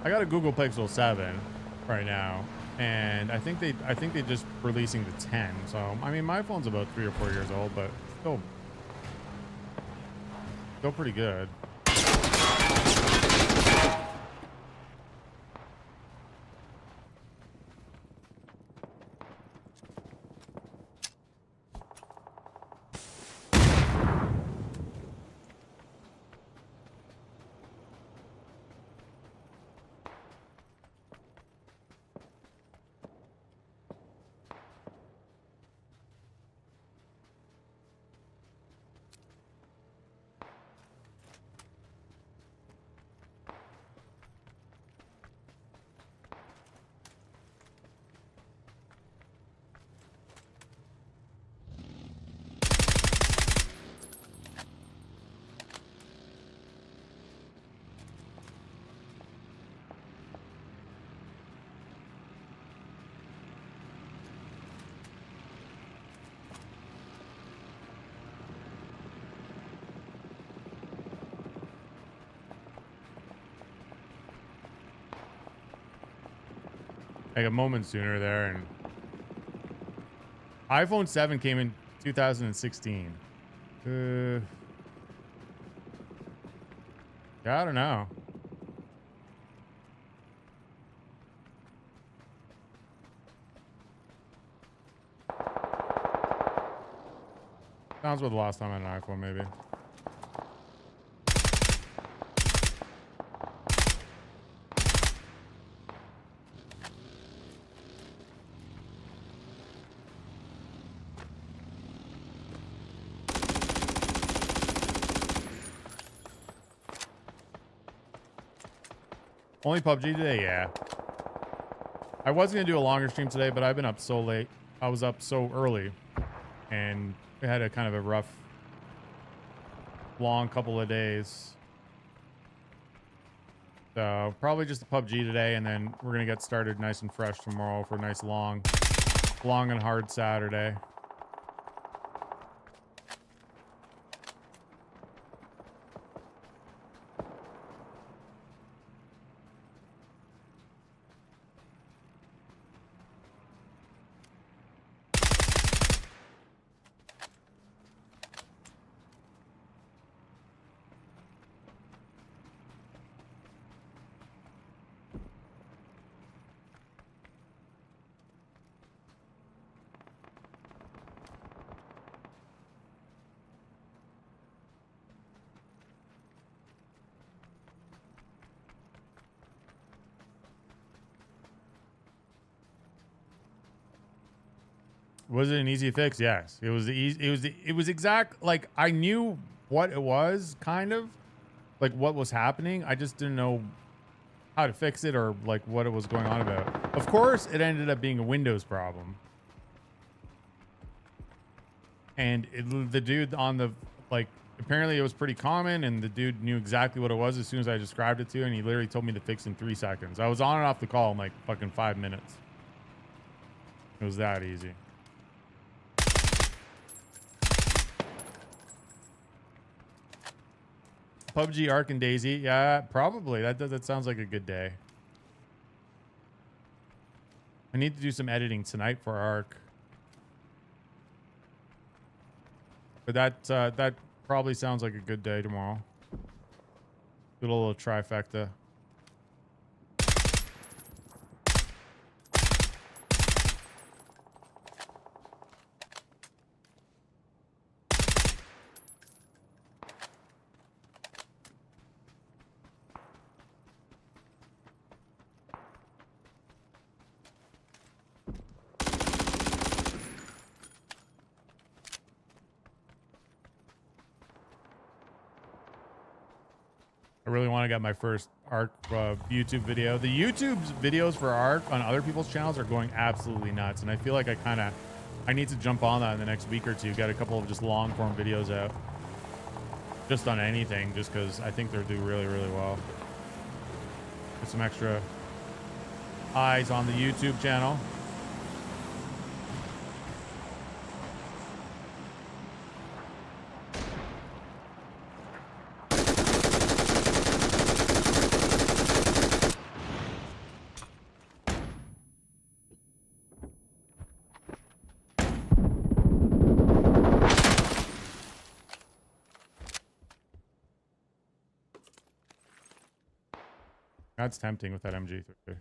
I got a Google Pixel 7 right now. And I think they just releasing the 10. So, I mean, my phone's about 3 or 4 years old, but still pretty good. Like a moment sooner there, and iPhone 7 came in 2016. Yeah, I don't know. Sounds about the last time I had an iPhone, maybe. Only PUBG today? Yeah. I was going to do a longer stream today, but I've been up so late. I was up so early. And we had a kind of a rough, long couple of days. So probably just the PUBG today, and then we're going to get started nice and fresh tomorrow for a nice long and hard Saturday. Was it an easy fix? Yes. It was the easy. It was exact. Like I knew what it was, kind of, like what was happening. I just didn't know how to fix it or like what it was going on about. Of course, it ended up being a Windows problem. And the dude on the, like, apparently it was pretty common, and the dude knew exactly what it was as soon as I described it to him, and he literally told me to fix in 3 seconds. I was on and off the call in like fucking 5 minutes. It was that easy. PUBG, Ark, and Daisy. Yeah, probably. That sounds like a good day. I need to do some editing tonight for Ark. But that probably sounds like a good day tomorrow. Do a little trifecta. I really want to get my first Ark YouTube video. The YouTube's videos for Ark on other people's channels are going absolutely nuts, and I feel like I need to jump on that in the next week or two. Get a couple of just long form videos out, just on anything, just because I think they'll do really, really well. Get some extra eyes on the YouTube channel. That's tempting with that MG3.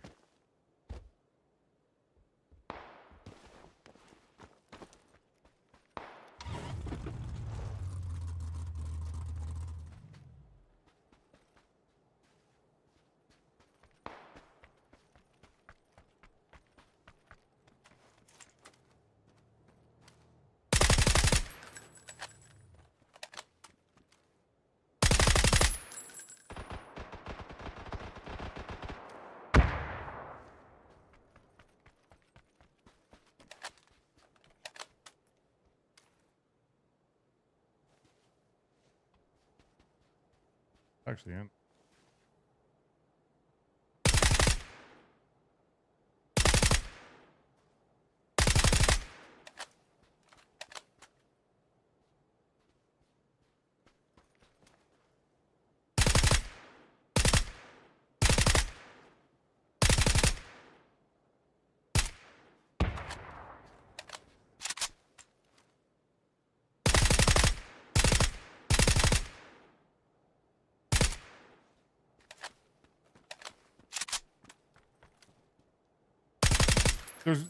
Actually, in.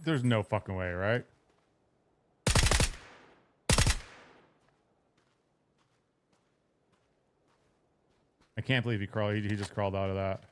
There's no fucking way, right? I can't believe he crawled. He just crawled out of that.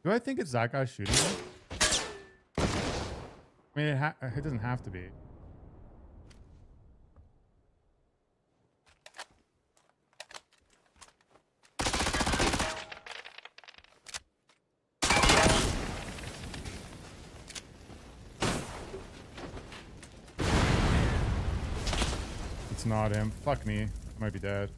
Do I think it's that guy shooting me? I mean, it doesn't have to be. It's not him. Fuck me. I might be dead.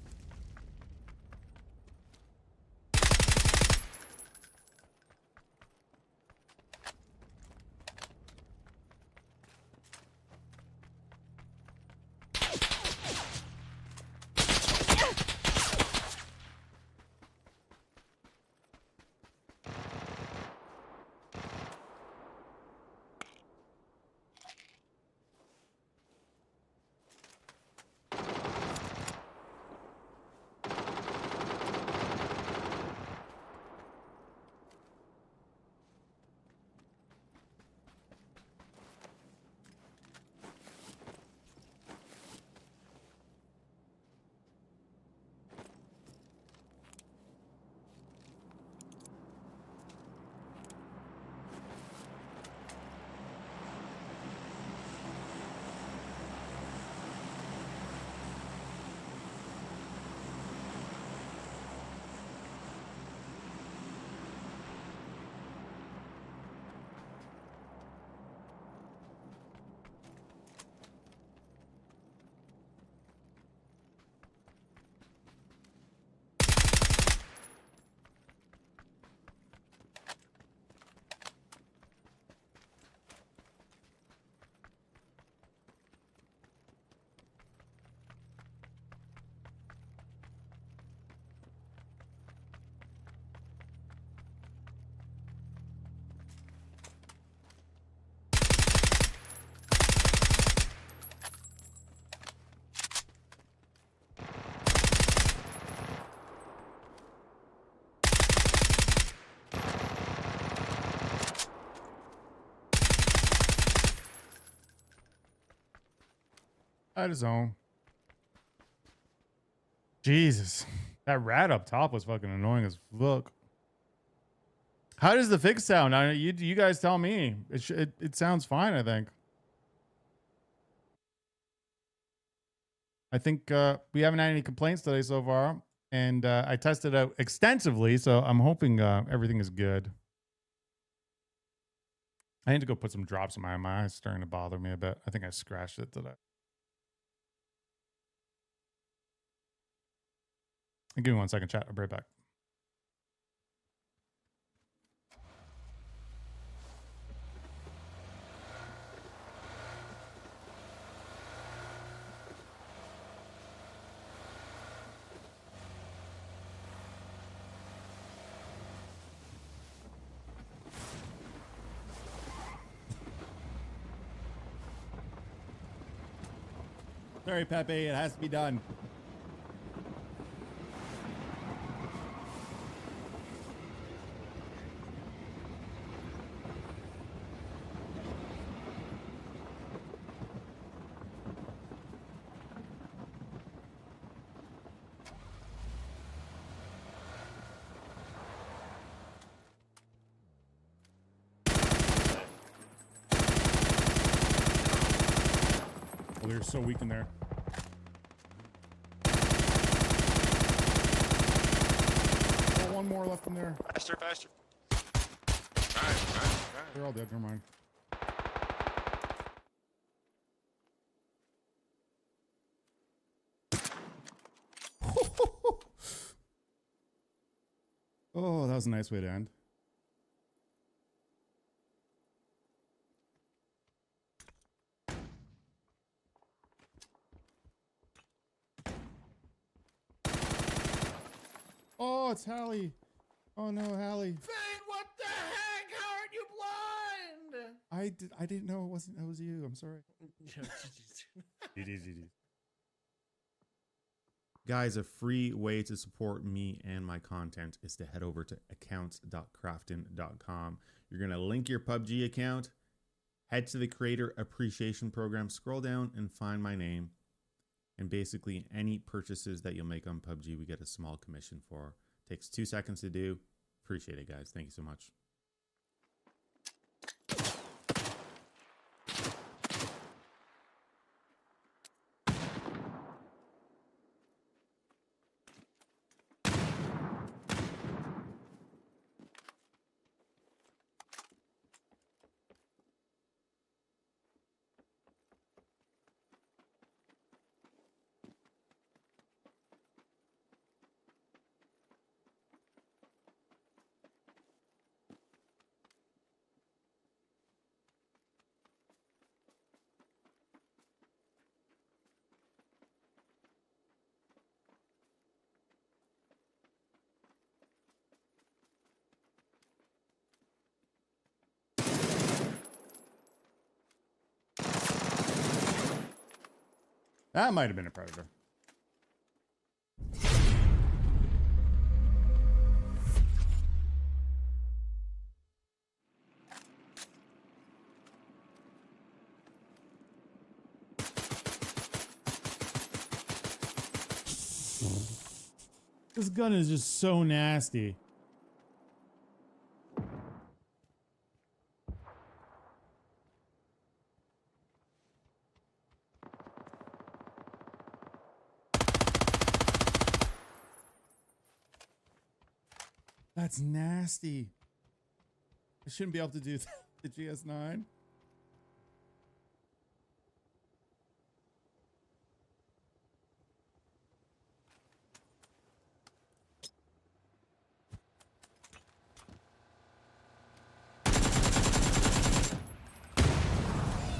At his own. Jesus. That rat up top was fucking annoying as fuck. How does the fix sound? You guys tell me. It sounds fine, I think. I think we haven't had any complaints today so far. And I tested out extensively, so I'm hoping everything is good. I need to go put some drops in my eye. It's starting to bother me a bit. I think I scratched it today. Give me 1 second, chat. I'll be right back. Sorry, Pepe, it has to be done. Oh, they're so weak in there. Oh, one more left in there. Faster, faster. Nice. They're all dead. Never mind. Oh, that was a nice way to end. Oh, it's Hallie. Oh no, Hallie. Fane, what the heck? How aren't you blind? I didn't know it wasn't. That was you. I'm sorry. Guys, a free way to support me and my content is to head over to accounts.crafton.com. You're going to link your PUBG account, head to the Creator Appreciation Program, scroll down and find my name. And basically any purchases that you'll make on PUBG, we get a small commission for. Takes 2 seconds to do. Appreciate it, guys. Thank you so much. That might have been a predator. This gun is just so nasty. That's nasty. I shouldn't be able to do that. The GS9.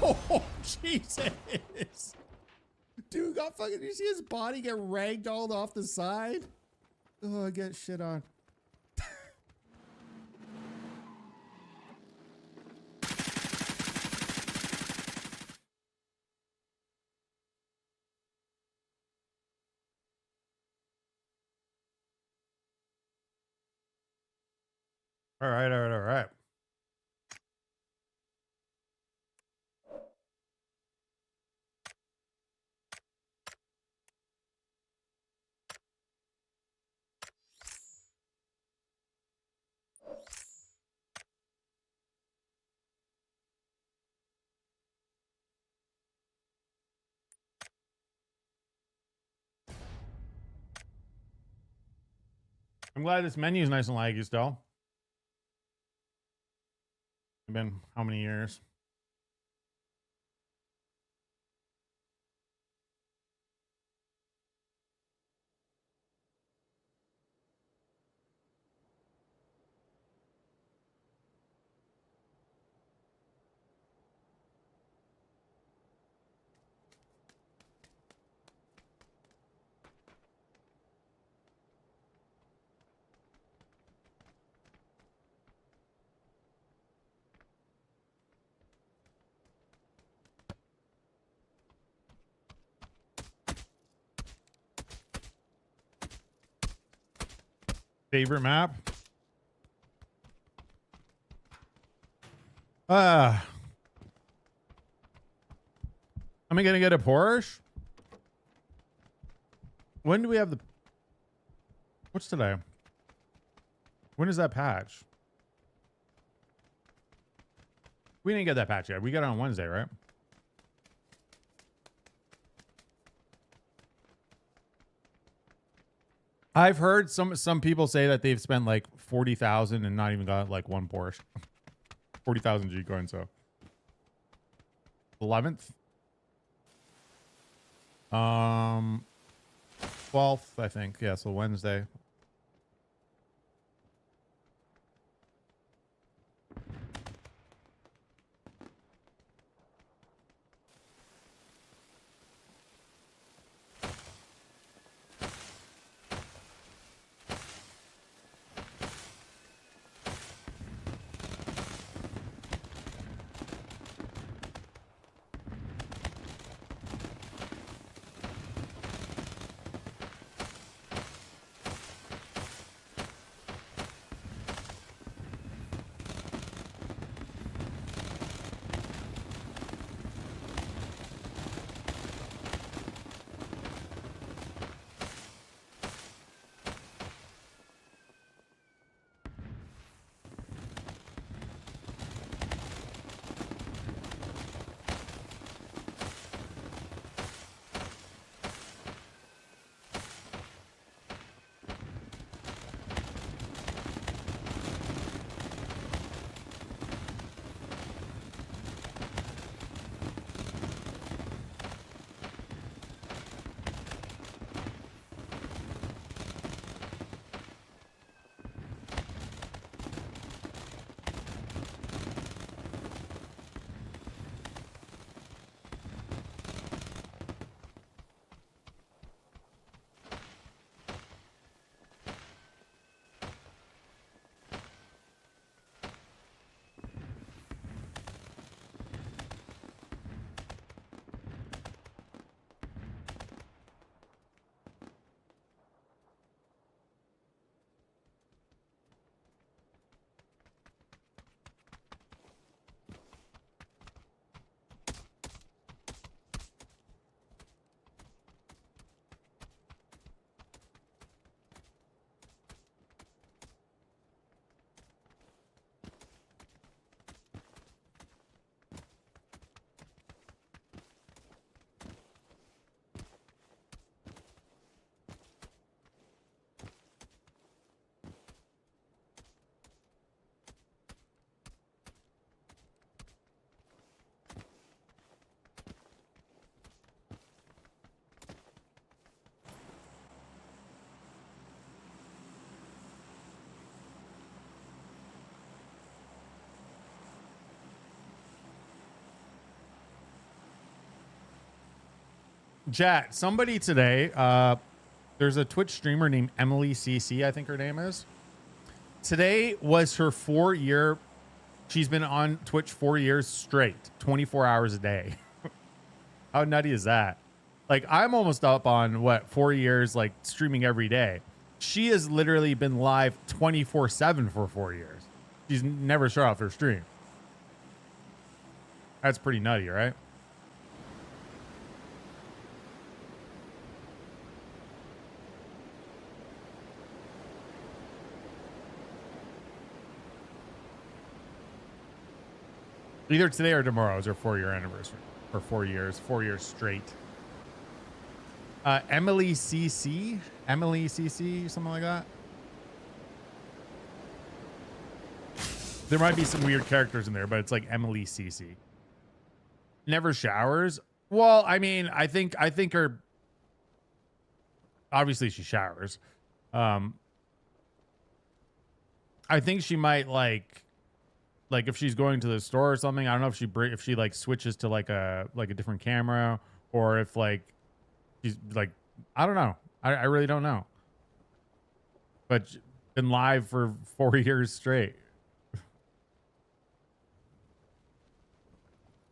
Oh, Jesus. Dude got fucking, did you see his body get ragdolled off the side? Oh, I get shit on. All right. I'm glad this menu is nice and laggy still. It's been how many years? Favorite map? Am I gonna get a Porsche? When do we have the? What's today? When is that patch? We didn't get that patch yet. We got it on Wednesday, right? I've heard some people say that they've spent like 40,000 and not even got like one Porsche. 40,000 G coins. So 11th, 12th, I think. Yeah, so Wednesday. Chat, somebody today, there's a Twitch streamer named Emily CC, I think her name is. Today was her 4-year. She's been on Twitch 4 years straight, 24 hours a day. How nutty is that? Like, I'm almost up on what, 4 years, like streaming every day. She has literally been live 24/7 for 4 years. She's never shut off her stream. That's pretty nutty, right? Either today or tomorrow is her 4-year anniversary. Or 4 years. 4 years straight. Emily CC? Emily CC? Something like that? There might be some weird characters in there, but it's like Emily Cece. Never showers. Well, I mean, I think her, obviously she showers. I think she might like if she's going to the store or something. I don't know if she like switches to like a different camera, or if like she's like, I don't know. I really don't know. But been live for 4 years straight.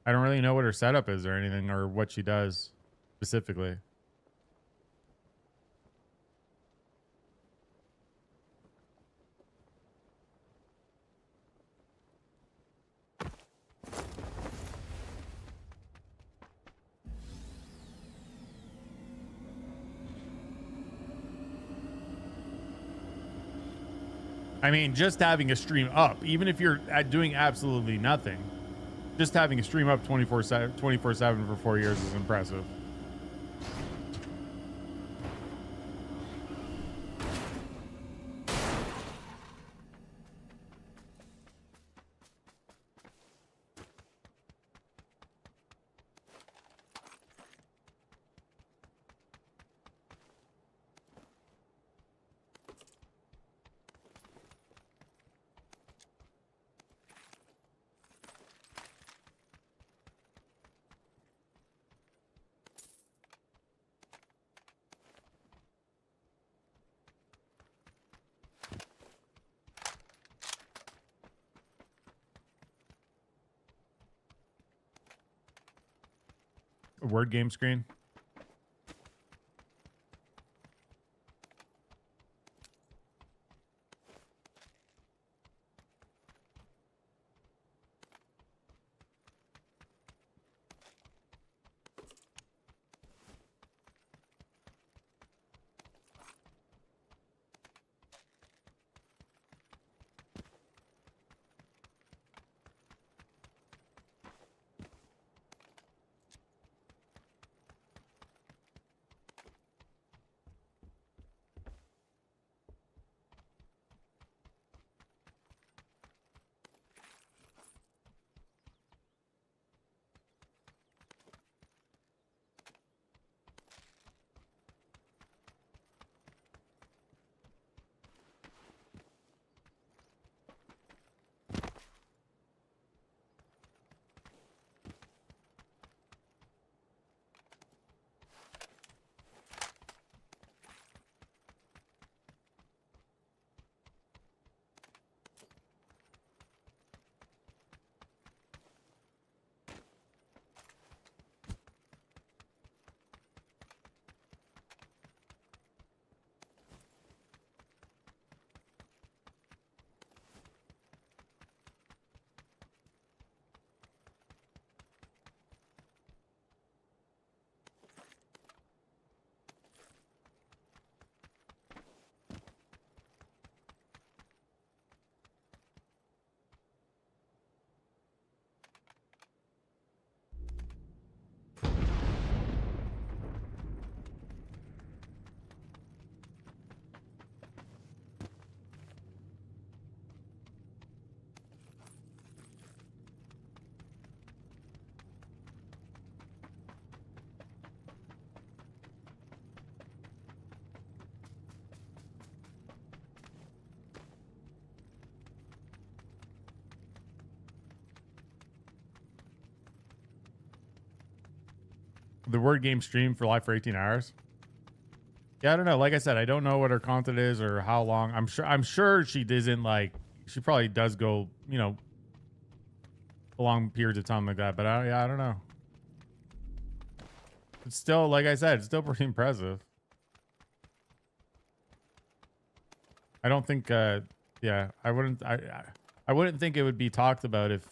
I don't really know what her setup is or anything, or what she does specifically. I mean, just having a stream up, even if you're doing absolutely nothing, just having a stream up 24/7 for 4 years is impressive. A word game screen. The word game stream for live for 18 hours. Yeah, I don't know. Like I said, I don't know what her content is or how long. I'm sure she doesn't like. She probably does go, long periods of time like that. But I don't know. It's still, like I said, it's still pretty impressive. I don't think. Yeah, I wouldn't. I wouldn't think it would be talked about if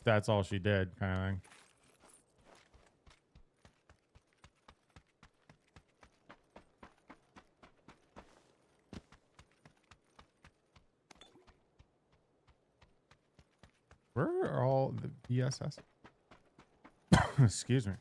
that's all she did, kind of thing. Where are all the BSS? Excuse me.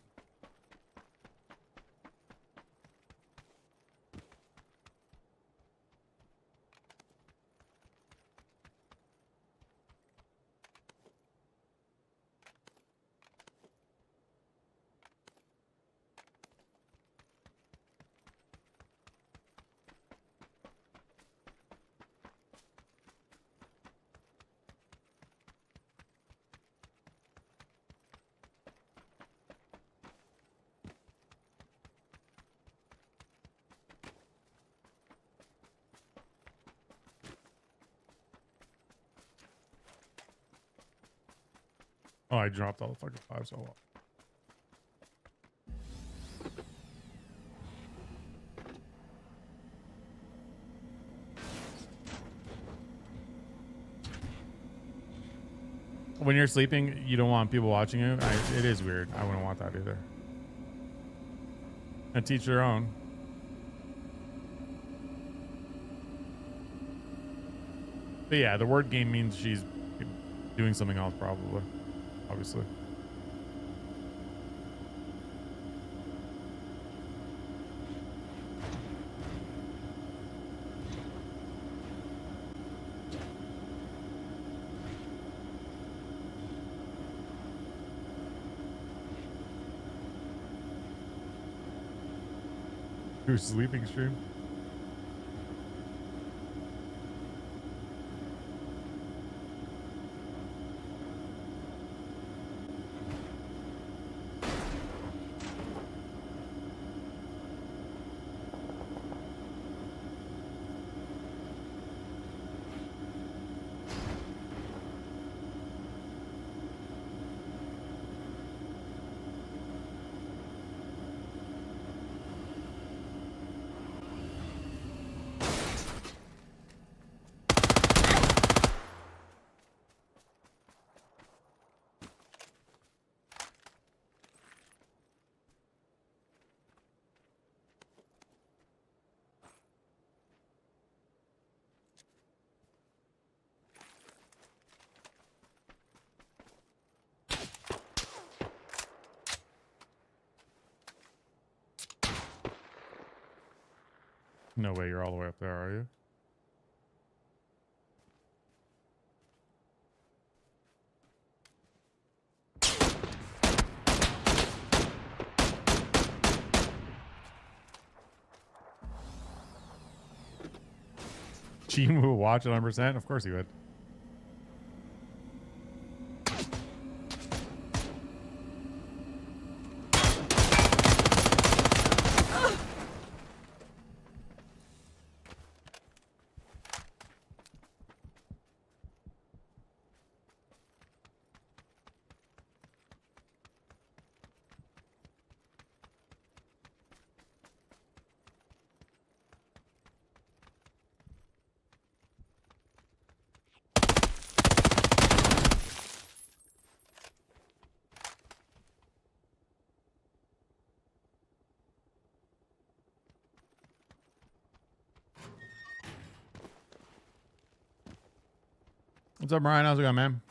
Oh, I dropped all the fucking fives. Oh, well. When you're sleeping, you don't want people watching you. It is weird. I wouldn't want that either. And teach their own. But yeah, the word game means she's doing something else, probably. Obviously. Who's sleeping stream? No way you're all the way up there, are you? Chimu will watch it 100%? Of course he would. What's up, Brian? How's it going, man?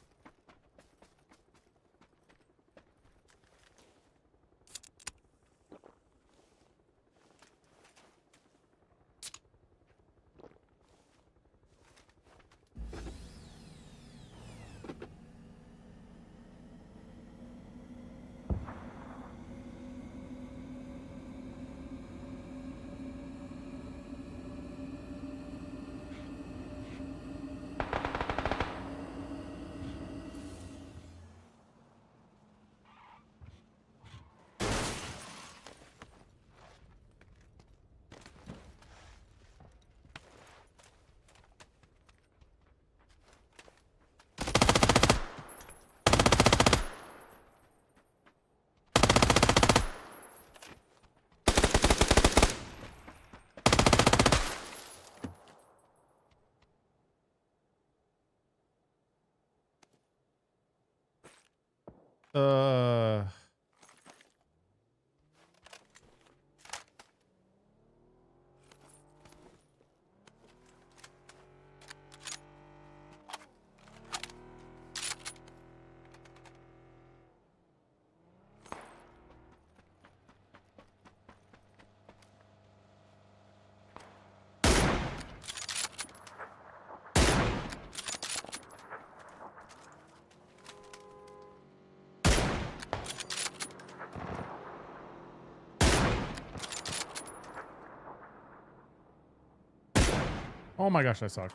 Uh, oh my gosh, I suck.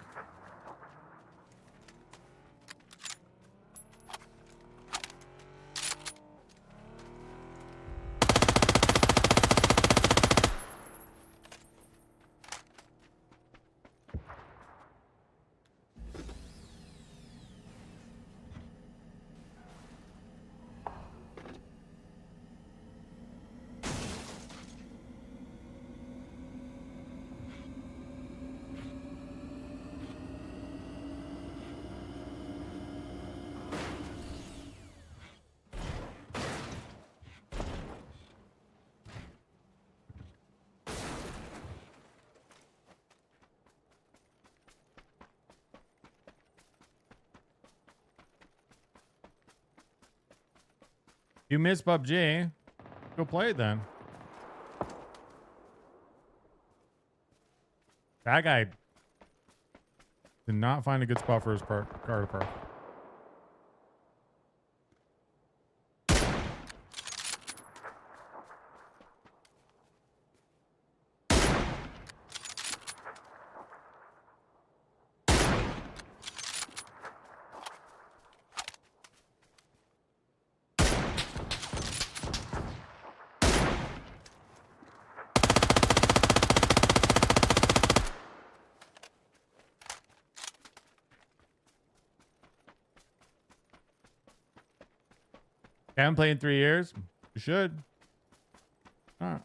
You miss PUBG. Go play it then. That guy did not find a good spot for his car to park. Haven't played in 3 years. You should. All right.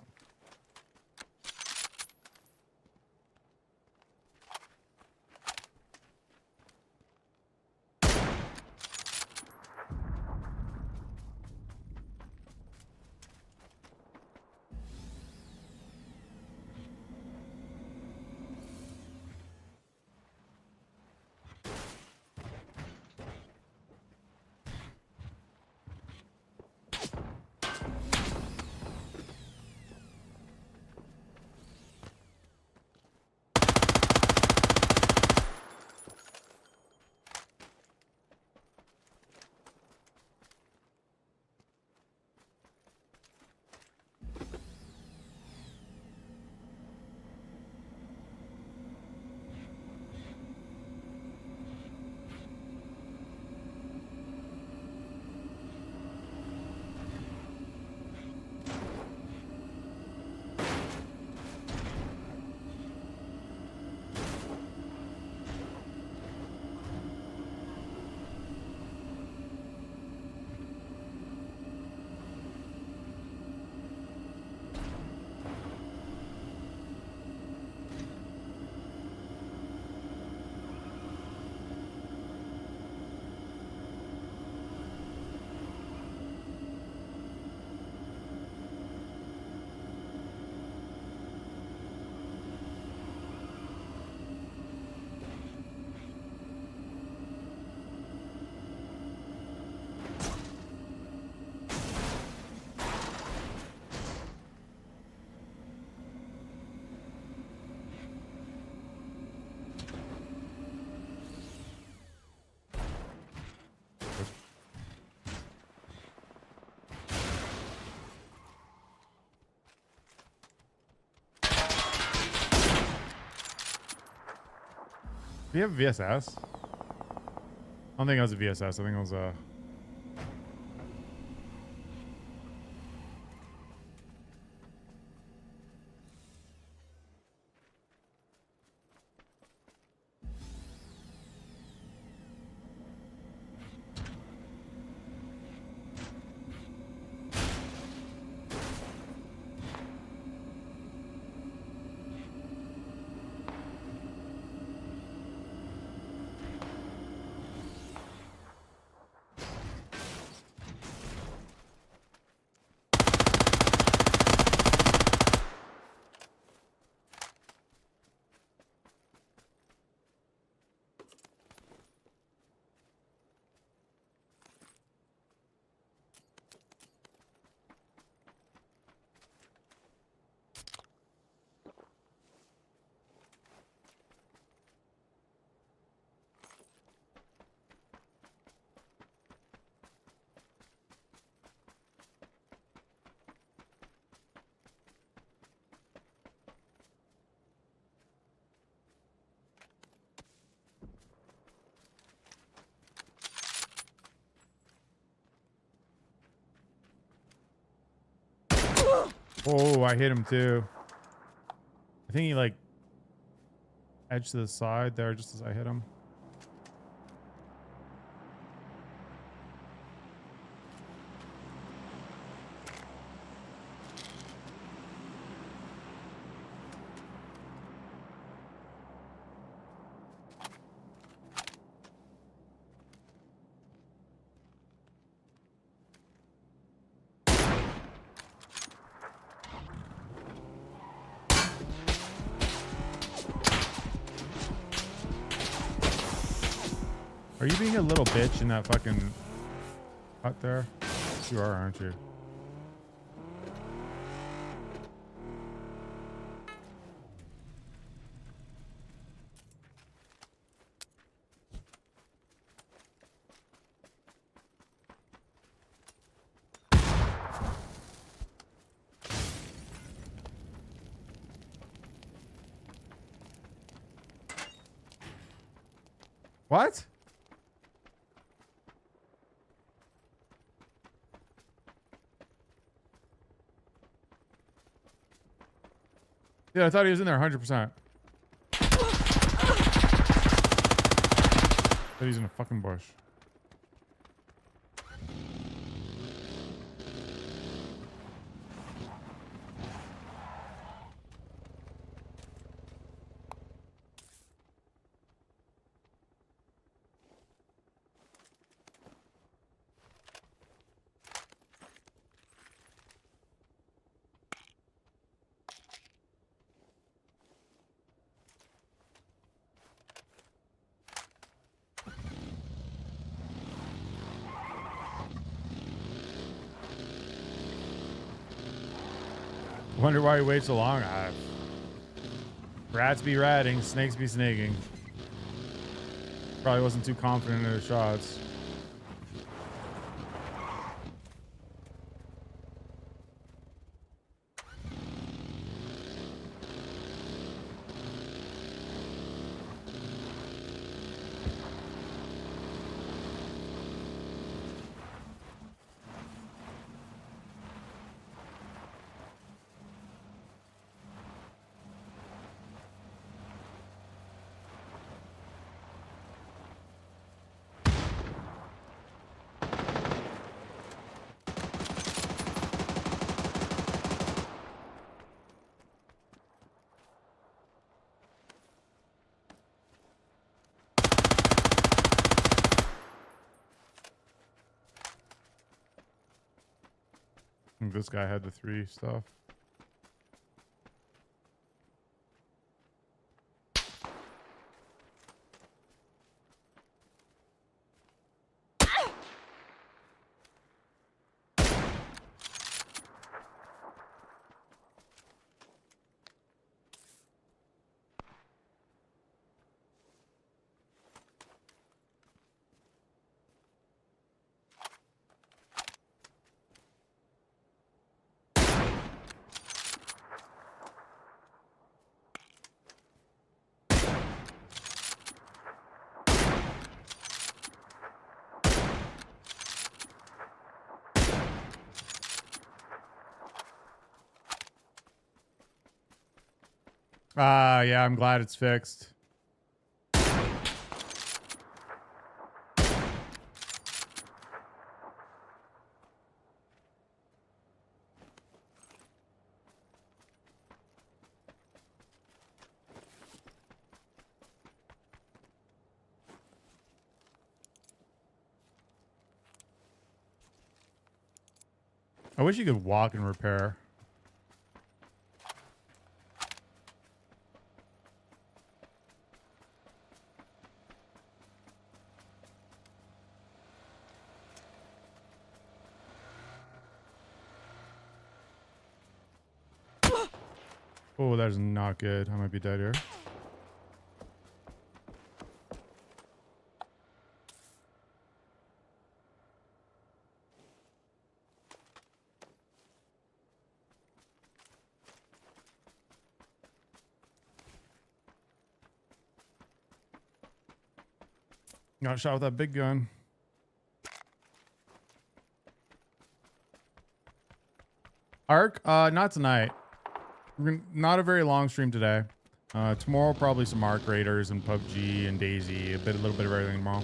Do you have VSS? I don't think it was a VSS. I think it was a... Oh, I hit him too. I think he like edged to the side there just as I hit him. Are you being a little bitch in that fucking hut there? You are, aren't you? What? Yeah, I thought he was in there 100%. Thought he's in a fucking bush. Wonder why he waits so long. Rats be ratting, snakes be snaking. Probably wasn't too confident in his shots. I think this guy had the 3 stuff. Yeah, I'm glad it's fixed. I wish you could walk and repair. Oh, that is not good. I might be dead here. Got shot with that big gun. Ark? Not tonight. Not a very long stream today. Tomorrow probably some Ark Raiders and PUBG and DayZ. A little bit of everything tomorrow.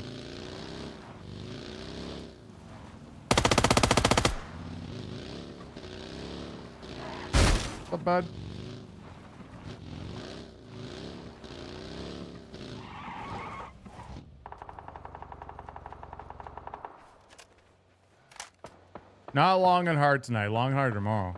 What's up, bud? Not long and hard tonight. Long and hard tomorrow.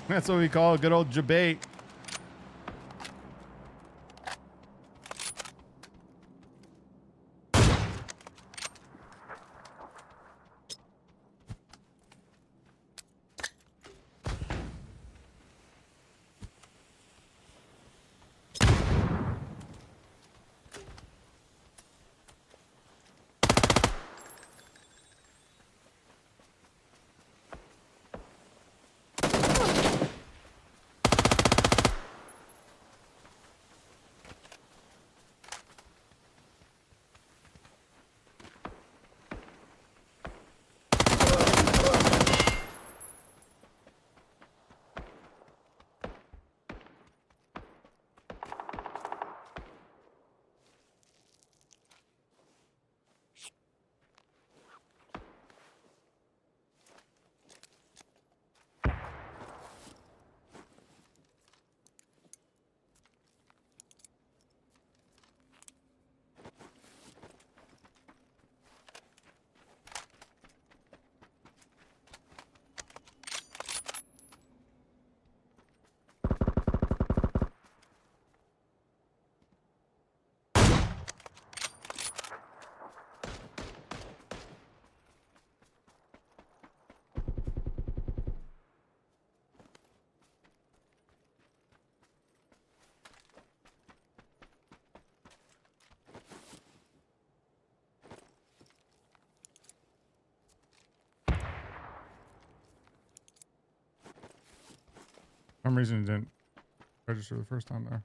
That's what we call a good old debate. For some reason it didn't register the first time there.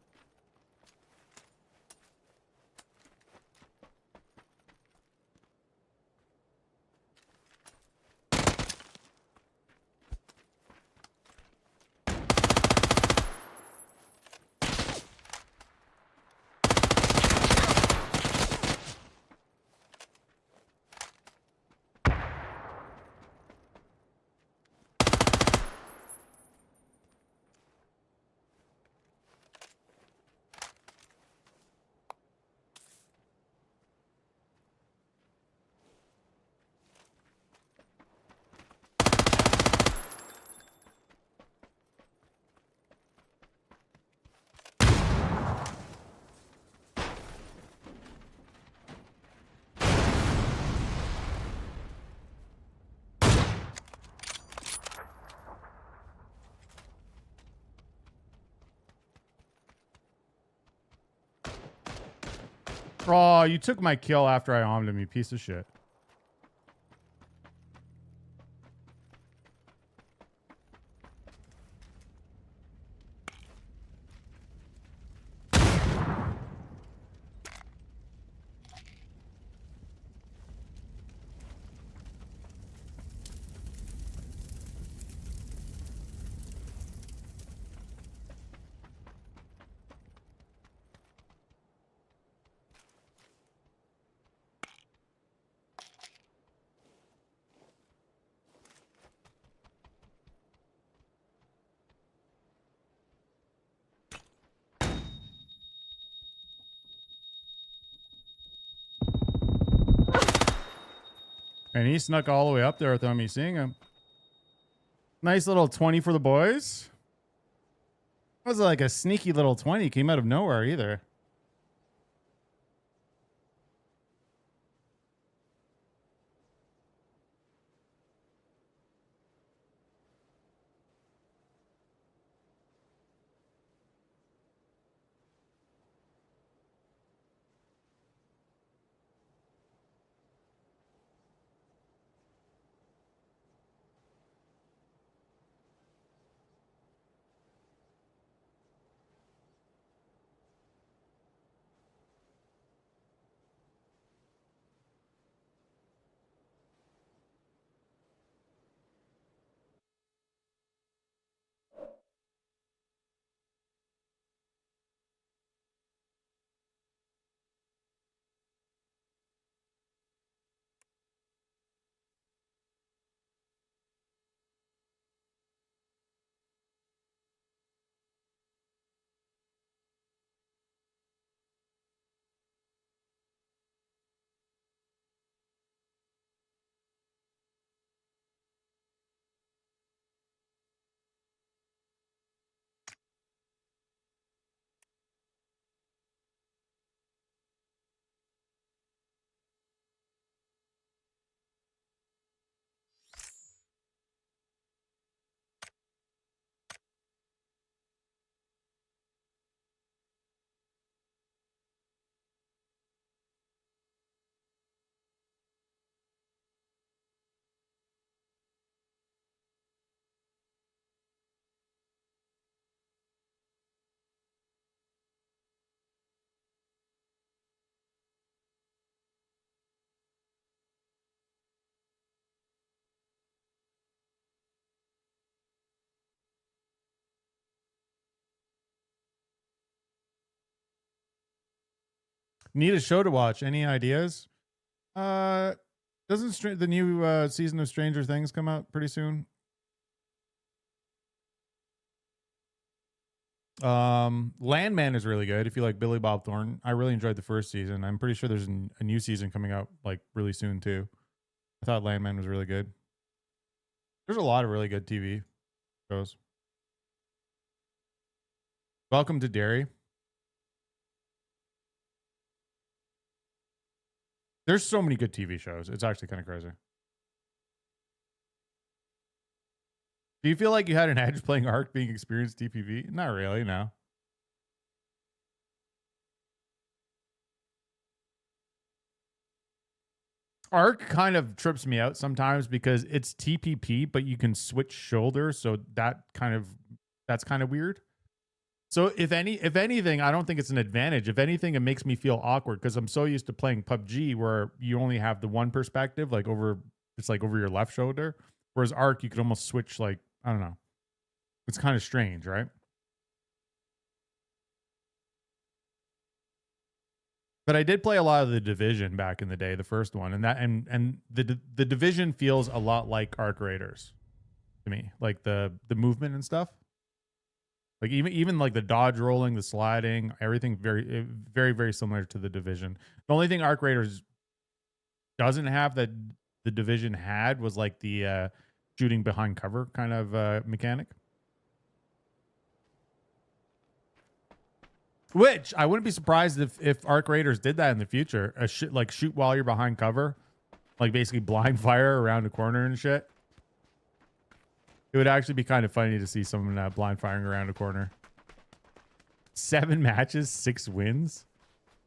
Oh, you took my kill after I armed him, you piece of shit. And he snuck all the way up there without me seeing him. Nice little 20 for the boys. That was like a sneaky little 20. Came out of nowhere either. Need a show to watch. Any ideas? Doesn't the new season of Stranger Things come out pretty soon? Landman is really good if you like Billy Bob Thornton. I really enjoyed the first season. I'm pretty sure there's a new season coming out like really soon too. I thought Landman was really good. There's a lot of really good TV shows. Welcome to Derry. There's so many good TV shows. It's actually kind of crazy. Do you feel like you had an edge playing Ark being experienced TPV? Not really, no. Ark kind of trips me out sometimes because it's TPP, but you can switch shoulder, so that's kind of weird. So if anything, I don't think it's an advantage. If anything, it makes me feel awkward because I'm so used to playing PUBG where you only have the one perspective, like over your left shoulder. Whereas Ark, you could almost switch, like, I don't know. It's kind of strange, right? But I did play a lot of the Division back in the day, the first one, and the Division feels a lot like Ark Raiders to me, like the movement and stuff. Like even like the dodge rolling, the sliding, everything very, very, very similar to the Division. The only thing Ark Raiders doesn't have that the Division had was like the shooting behind cover kind of mechanic. Which I wouldn't be surprised if Ark Raiders did that in the future. Like shoot while you're behind cover, like basically blind fire around a corner and shit. It would actually be kind of funny to see someone blind firing around a corner. 7 matches, 6 wins,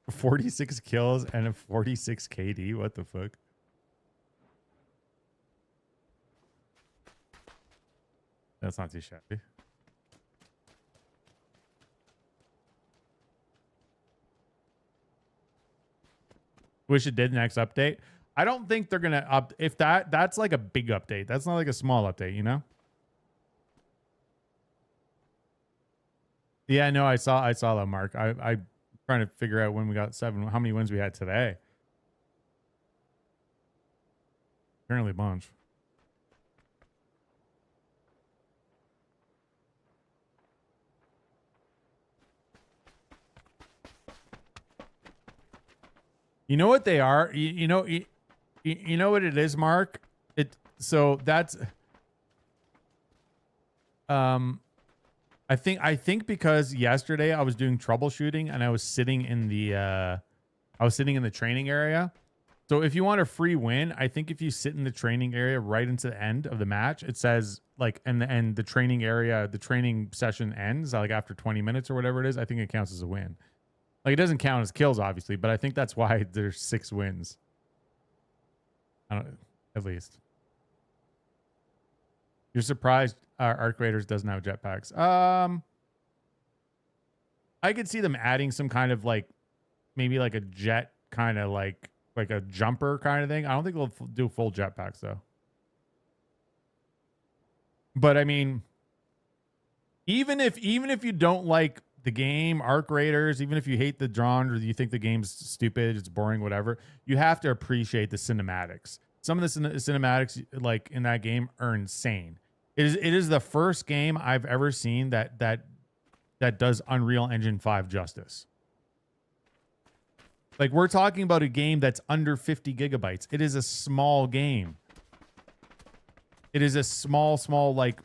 46 kills, and a 46 KD. What the fuck? That's not too shabby. Wish it did next update. I don't think they're gonna up. If that's like a big update. That's not like a small update, you know? Yeah, no, I saw that, Mark. I trying to figure out when we got 7, how many wins we had today. Apparently a bunch. You know what they are? You know what it is, Mark? So that's I think because yesterday I was doing troubleshooting and I was sitting in the training area. So if you want a free win, I think if you sit in the training area right into the end of the match, it says like and the training area, the training session ends like after 20 minutes or whatever it is. I think it counts as a win. Like it doesn't count as kills, obviously, but I think that's why there's 6 wins. At least. You're surprised Ark Raiders doesn't have jetpacks. I could see them adding some kind of like maybe like a jet kind of like a jumper kind of thing. I don't think they'll do full jetpacks though. But I mean, even if you don't like the game, Ark Raiders, even if you hate the genre or you think the game's stupid, it's boring, whatever, you have to appreciate the cinematics. Some of the cinematics like in that game are insane. It is the first game I've ever seen that does Unreal Engine 5 justice. Like we're talking about a game that's under 50 gigabytes. It is a small game. It is a small like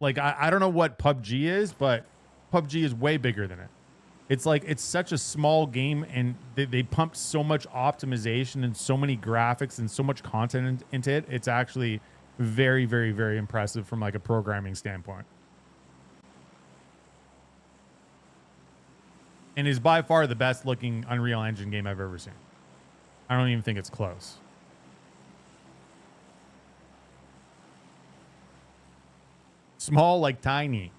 I don't know what PUBG is, but PUBG is way bigger than it. It's such a small game, and they pumped so much optimization and so many graphics and so much content into it. It's actually very, very, very impressive from like a programming standpoint. And is by far the best looking Unreal Engine game I've ever seen. I don't even think it's close. Small, like tiny.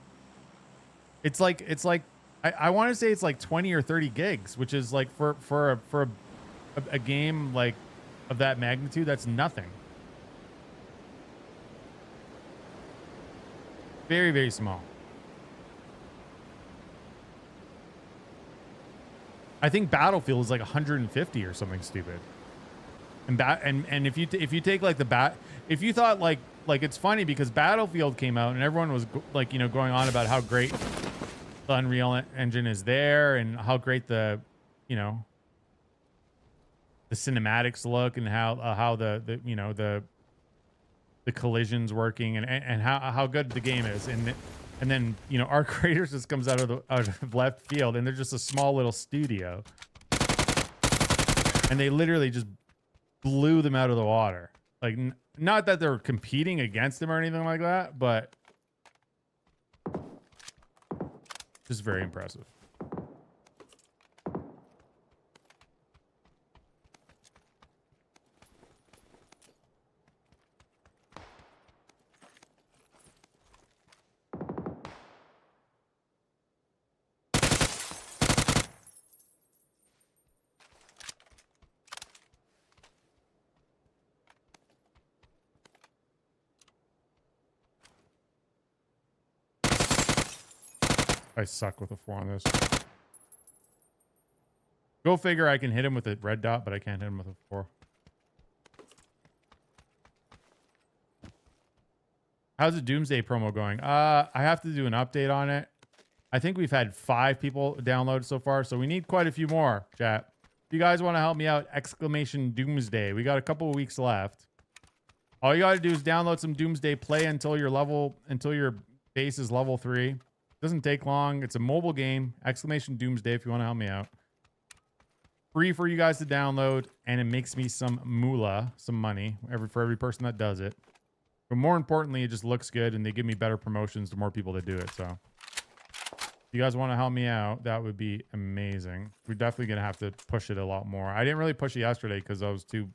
It's like I want to say it's like 20 or 30 gigs, which is like for a game like of that magnitude, that's nothing. Very, very small. I think Battlefield is like 150 or something stupid. And if you take like if you thought like it's funny because Battlefield came out and everyone was like, you know, going on about how great the Unreal Engine is there and how great the, you know, the cinematics look and how the you know the collisions working and how good the game is, and then, you know, Arc Raiders just comes out of left field and they're just a small little studio and they literally just blew them out of the water. Like not that they're competing against them or anything like that, but just very impressive. I suck with a 4 on this. Go figure, I can hit him with a red dot, but I can't hit him with a 4. How's the Doomsday promo going? I have to do an update on it. I think we've had 5 people download so far, so we need quite a few more, chat. If you guys want to help me out, exclamation Doomsday. We got a couple of weeks left. All you got to do is download some Doomsday, play until your base is level 3. Doesn't take long. It's a mobile game. Exclamation Doomsday if you want to help me out. Free for you guys to download, and it makes me some moolah, some money for every person that does it. But more importantly, it just looks good, and they give me better promotions to more people that do it. So if you guys want to help me out, that would be amazing. We're definitely going to have to push it a lot more. I didn't really push it yesterday because I was too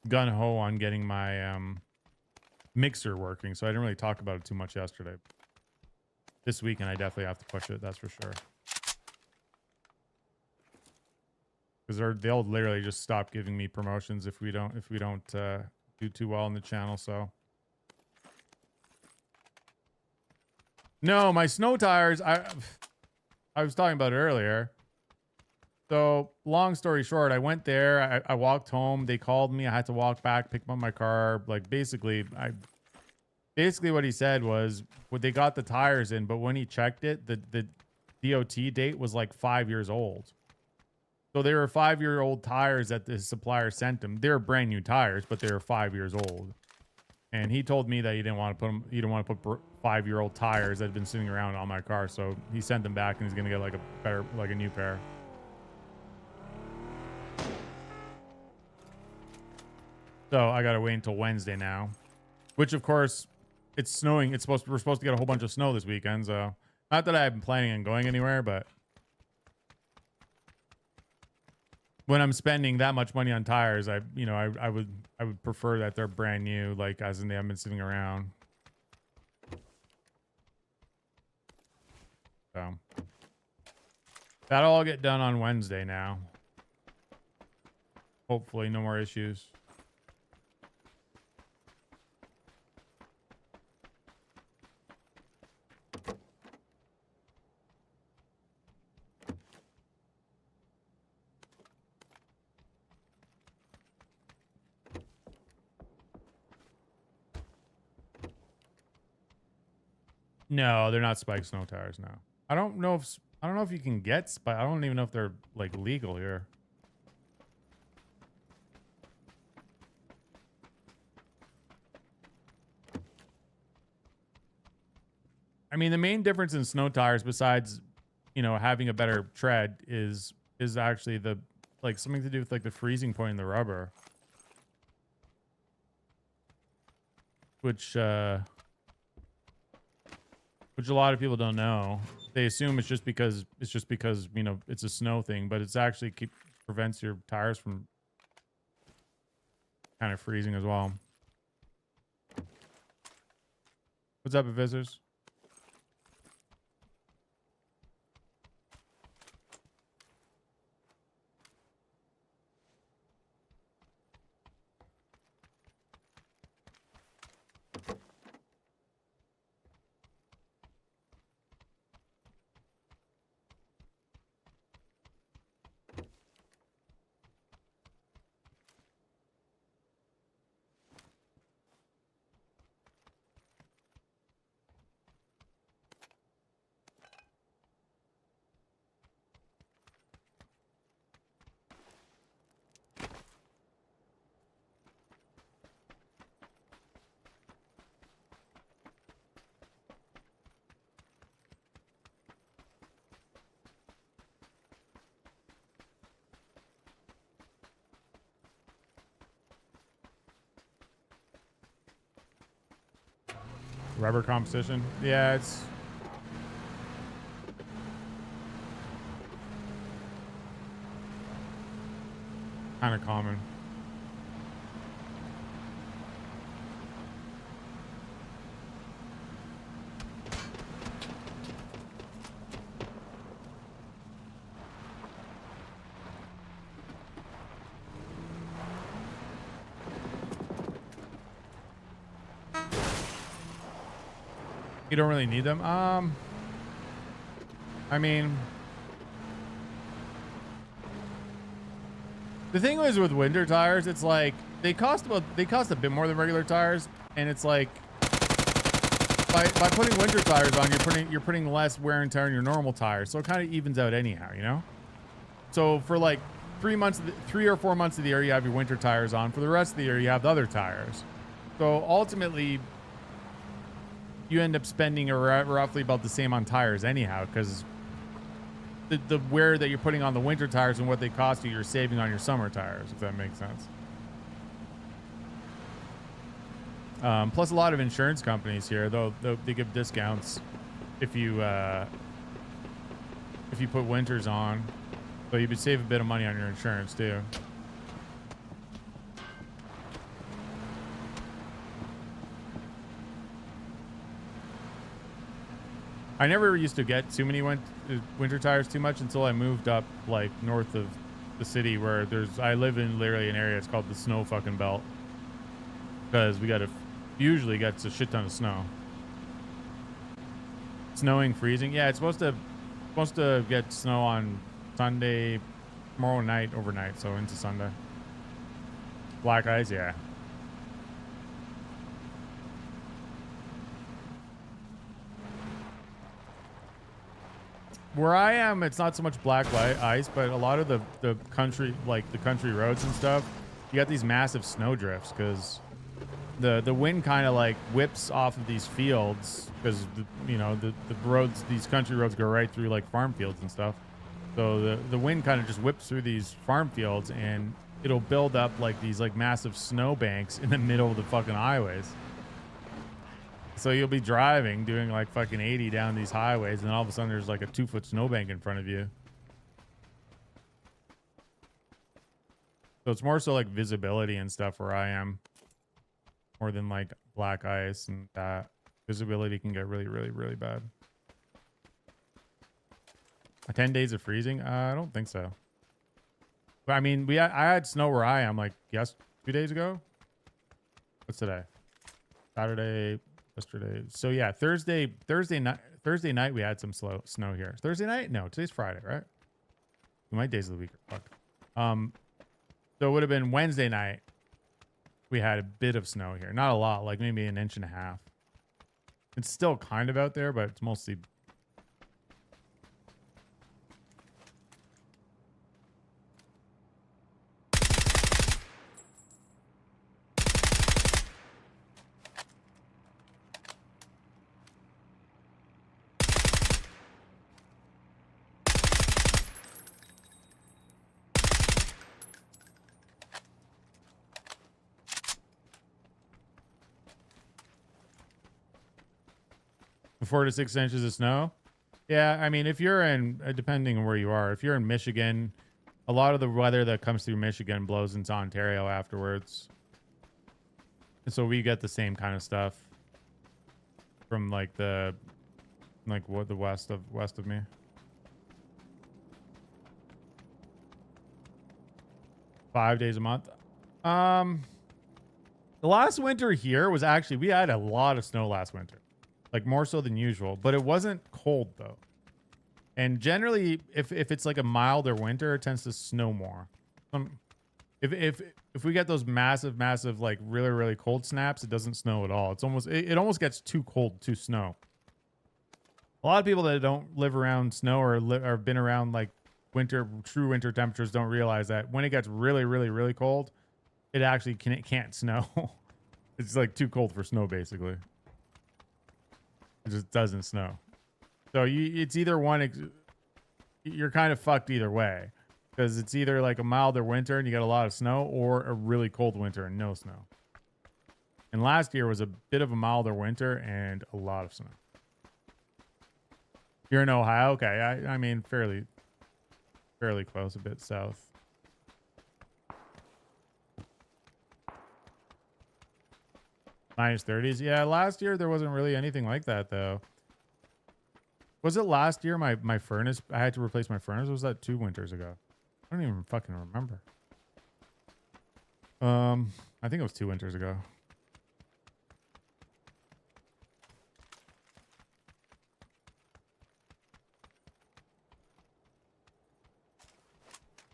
gun-ho on getting my mixer working, so I didn't really talk about it too much yesterday. This weekend, I definitely have to push it. That's for sure. Because they'll literally just stop giving me promotions if we don't do too well on the channel. So no, my snow tires. I was talking about it earlier. So long story short, I went there. I walked home. They called me. I had to walk back, pick up my car. Like basically what he said was, well, they got the tires in, but when he checked it, the DOT date was like 5 years old. So they were 5-year-old tires that the supplier sent him. They're brand new tires, but they were 5 years old. And he told me that he didn't want to put 5-year-old tires that had been sitting around on my car. So he sent them back, and he's gonna get like a new pair. So I gotta wait until Wednesday now, which of course. It's snowing. We're supposed to get a whole bunch of snow this weekend. So not that I've been planning on going anywhere, but when I'm spending that much money on tires, I would prefer that they're brand new, like as in they haven't been sitting around. So that'll all get done on Wednesday now. Hopefully no more issues. No, they're not spiked snow tires now. I don't know if you can get spike. I don't even know if they're like legal here. I mean, the main difference in snow tires, besides, you know, having a better tread, is actually the like something to do with like the freezing point in the rubber, which a lot of people don't know. They assume it's just because you know it's a snow thing, but it's actually prevents your tires from kind of freezing as well. What's up, visitors? Rubber competition. Yeah, it's kind of common. You don't really need them. I mean, the thing is with winter tires, it's like they cost a bit more than regular tires, and it's like by putting winter tires on, you're putting less wear and tear on your normal tires, so it kind of evens out anyhow, you know. So for like 3 or 4 months of the year, you have your winter tires on. For the rest of the year, you have the other tires. So ultimately, you end up spending roughly about the same on tires anyhow, because the wear that you're putting on the winter tires and what they cost you, you're saving on your summer tires, if that makes sense. Plus, a lot of insurance companies here, though, they give discounts if you put winters on, so you would save a bit of money on your insurance too. I never used to get too many winter tires too much until I moved up like north of the city, where I live in literally an area, it's called the snow fucking belt, because we usually gets a shit ton of snow. Snowing, freezing. Yeah, it's supposed to get snow on Sunday, tomorrow night, overnight, so into Sunday. Black ice, yeah. Where I am, it's not so much black ice, but a lot of the country, like the country roads and stuff, you got these massive snow drifts because the wind kind of like whips off of these fields, because the roads, these country roads go right through like farm fields and stuff. So the wind kind of just whips through these farm fields, and it'll build up like these like massive snow banks in the middle of the fucking highways. So you'll be driving, doing like fucking 80 down these highways, and then all of a sudden there's like a 2-foot snowbank in front of you. So it's more so like visibility and stuff where I am, more than like black ice, and that visibility can get really, really, really bad. 10 days of freezing? I don't think so. But I mean, I had snow where I am like 2 days ago. What's today? Saturday. Yesterday. So yeah, Thursday night we had some snow here. Thursday night? No, today's Friday, right? My days of the week are fucked. So it would have been Wednesday night. We had a bit of snow here. Not a lot, like maybe 1.5 inches. It's still kind of out there, but it's mostly. Four to 6 inches of snow. Yeah, I mean, if you're in, depending on where you are, if you're in Michigan, a lot of the weather that comes through Michigan blows into Ontario afterwards. And so we get the same kind of stuff from like the west of me. $5 days a month. The last winter here was actually, we had a lot of snow last winter. Like more so than usual, but it wasn't cold though. And generally, if it's like a milder winter, it tends to snow more. If we get those massive like really, really cold snaps, it doesn't snow at all. It's almost it almost gets too cold to snow. A lot of people that don't live around snow or have been around like true winter temperatures don't realize that when it gets really, really, really cold, it actually can't snow. It's like too cold for snow basically. It just doesn't snow. So it's either one, you're kind of fucked either way, because it's either like a milder winter and you get a lot of snow, or a really cold winter and no snow. And last year was a bit of a milder winter and a lot of snow. You're in Ohio? Okay. I mean, fairly close, a bit south. Minus 30s. Yeah, last year there wasn't really anything like that though. Was it last year my furnace? I had to replace my furnace. Or was that 2 winters ago? I don't even fucking remember. I think it was 2 winters ago.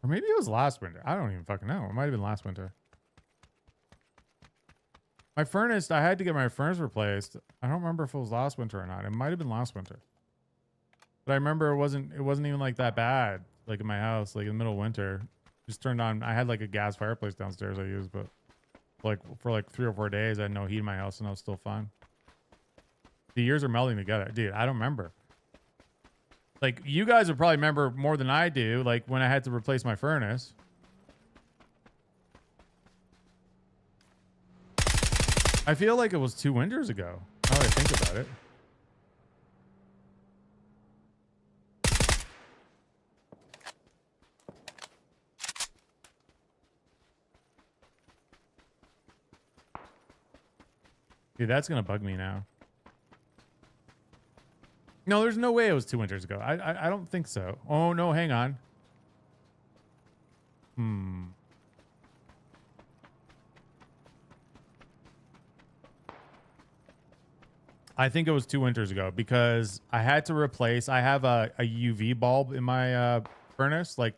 Or maybe it was last winter. I don't even fucking know. It might have been last winter. My furnace, I had to get my furnace replaced. I don't remember if it was last winter or not. It might have been last winter. But I remember it wasn't even like that bad. Like in my house, like in the middle of winter. Just turned on, I had like a gas fireplace downstairs I used, but like for like 3 or 4 days I had no heat in my house and I was still fine. The years are melding together. Dude, I don't remember. Like, you guys would probably remember more than I do, like when I had to replace my furnace. I feel like it was 2 winters ago, now that I think about it. Dude, that's going to bug me now. No, there's no way it was 2 winters ago. I don't think so. Oh, no, hang on. I think it was 2 winters ago because I had to replace, I have a UV bulb in my furnace. Like,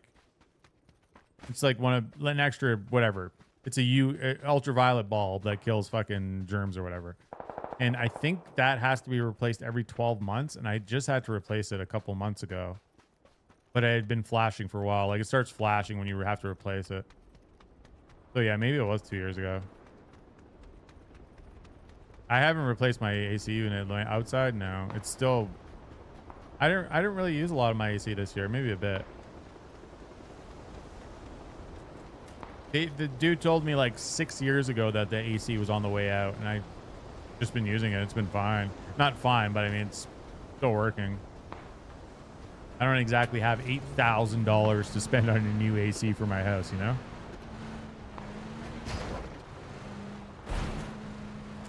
it's like an extra, whatever. It's a ultraviolet bulb that kills fucking germs or whatever. And I think that has to be replaced every 12 months. And I just had to replace it a couple months ago. But it had been flashing for a while. Like, it starts flashing when you have to replace it. So yeah, maybe it was 2 years ago. I haven't replaced my AC unit outside. No, it's still. I didn't really use a lot of my AC this year. Maybe a bit. The dude told me like 6 years ago that the AC was on the way out, and I just been using it. It's been fine. Not fine, but I mean it's still working. I don't exactly have $8,000 to spend on a new AC for my house, you know.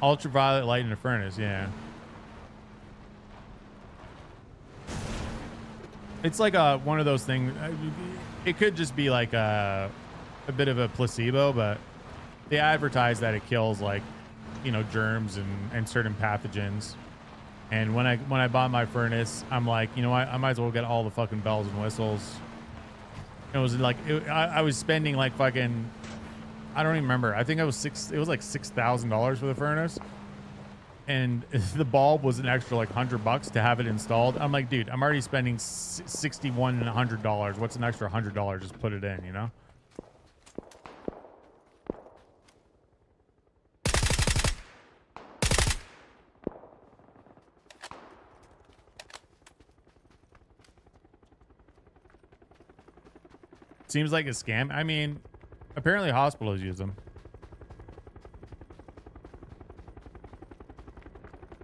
Ultraviolet light in the furnace, yeah. It's like one of those things. It could just be like a bit of a placebo, but they advertise that it kills like, you know, germs and certain pathogens. And when I bought my furnace, I'm like, you know what? I might as well get all the fucking bells and whistles. It was like I was spending like fucking. I don't even remember. I think it was like $6,000 for the furnace. And the bulb was an extra like $100 to have it installed. I'm like, dude, I'm already spending $6,100. What's an extra $100? Just put it in, you know? Seems like a scam. I mean, apparently hospitals use them.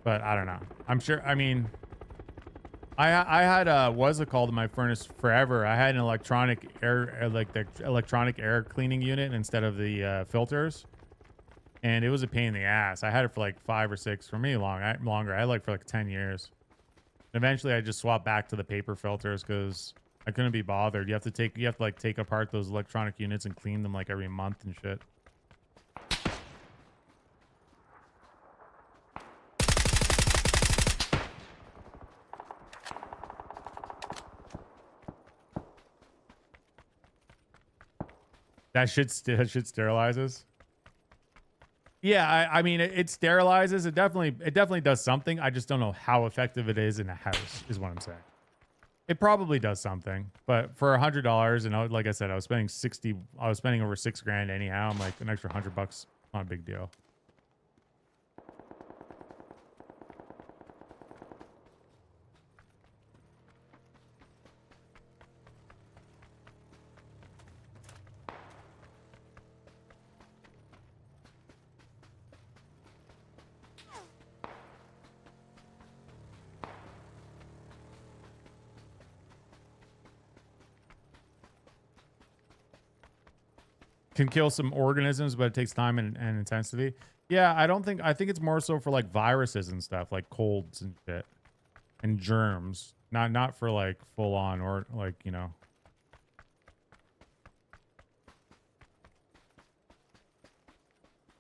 But I don't know. I'm sure. I mean, I had what's it called in my furnace forever. I had an electronic air, like the electronic air cleaning unit instead of the filters. And it was a pain in the ass. I had it for like 5 or 6, for me longer. I had like for like 10 years. Eventually I just swapped back to the paper filters because I couldn't be bothered. You have to like take apart those electronic units and clean them like every month and shit. That shit sterilizes. Yeah, I mean it sterilizes. It definitely does something. I just don't know how effective it is in a house, is what I'm saying. It probably does something, but for $100, and like I said, I was spending over $6,000 anyhow. I'm like, an extra $100, not a big deal. can kill some organisms, but it takes time and intensity. Yeah, I think it's more so for like viruses and stuff, like colds and shit and germs. Not for like full on or like, you know.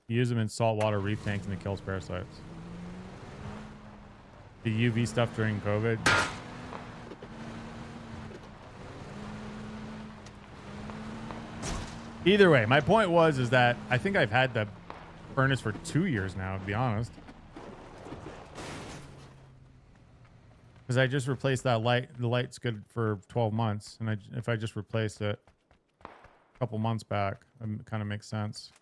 Use them in saltwater reef tanks and it kills parasites. The UV stuff during COVID. Either way, my point is that I think I've had the furnace for 2 years now, to be honest. Because I just replaced that light. The light's good for 12 months. And if I just replaced it a couple months back, it kind of makes sense.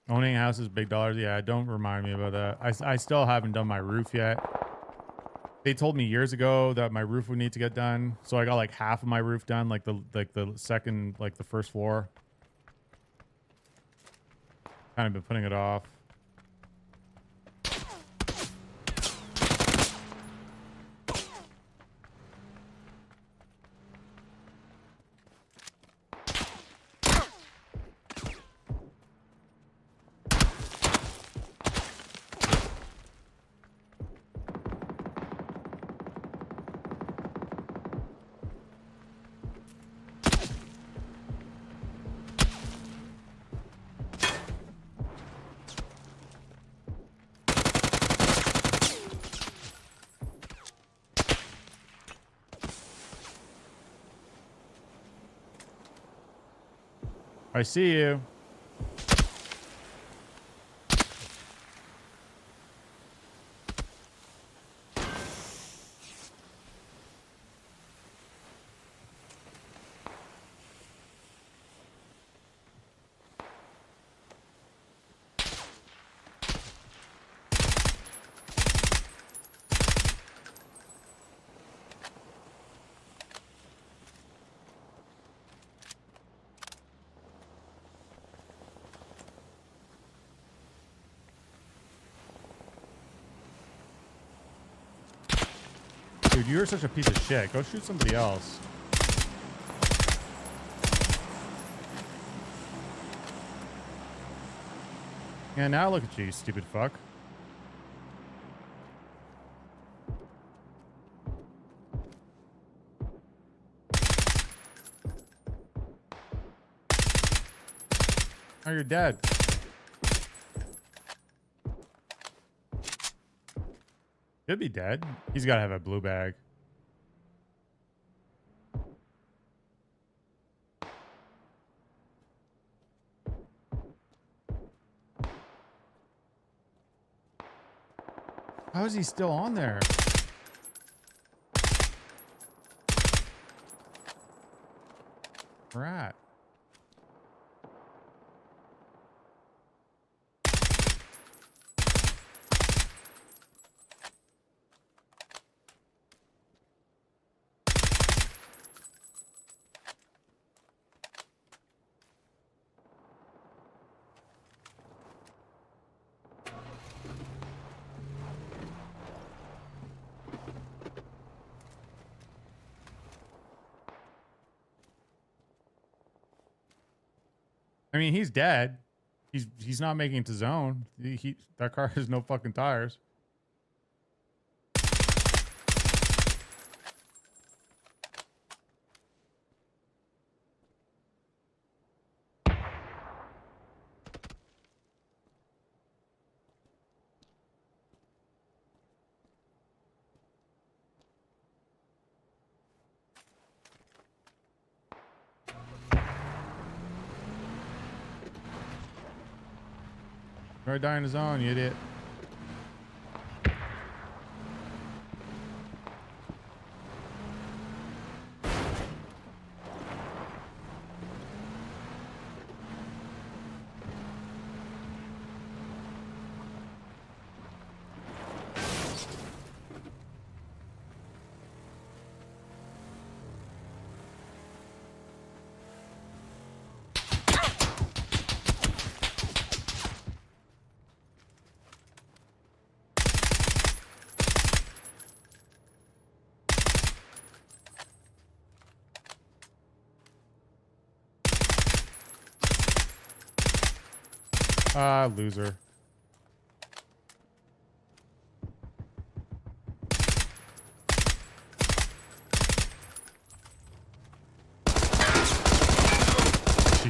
Owning a house is big dollars. Yeah, don't remind me about that. I still haven't done my roof yet. They told me years ago that my roof would need to get done. So I got like half of my roof done, like the second, like the first floor. Kind of been putting it off. I see you. Dude, you're such a piece of shit. Go shoot somebody else. Yeah, now look at you, you stupid fuck. Oh, you're dead. Could be dead. He's got to have a blue bag. How is he still on there? Rat. I mean, he's dead. He's not making it to zone. That car has no fucking tires. Try dying his own, you idiot. Ah, loser.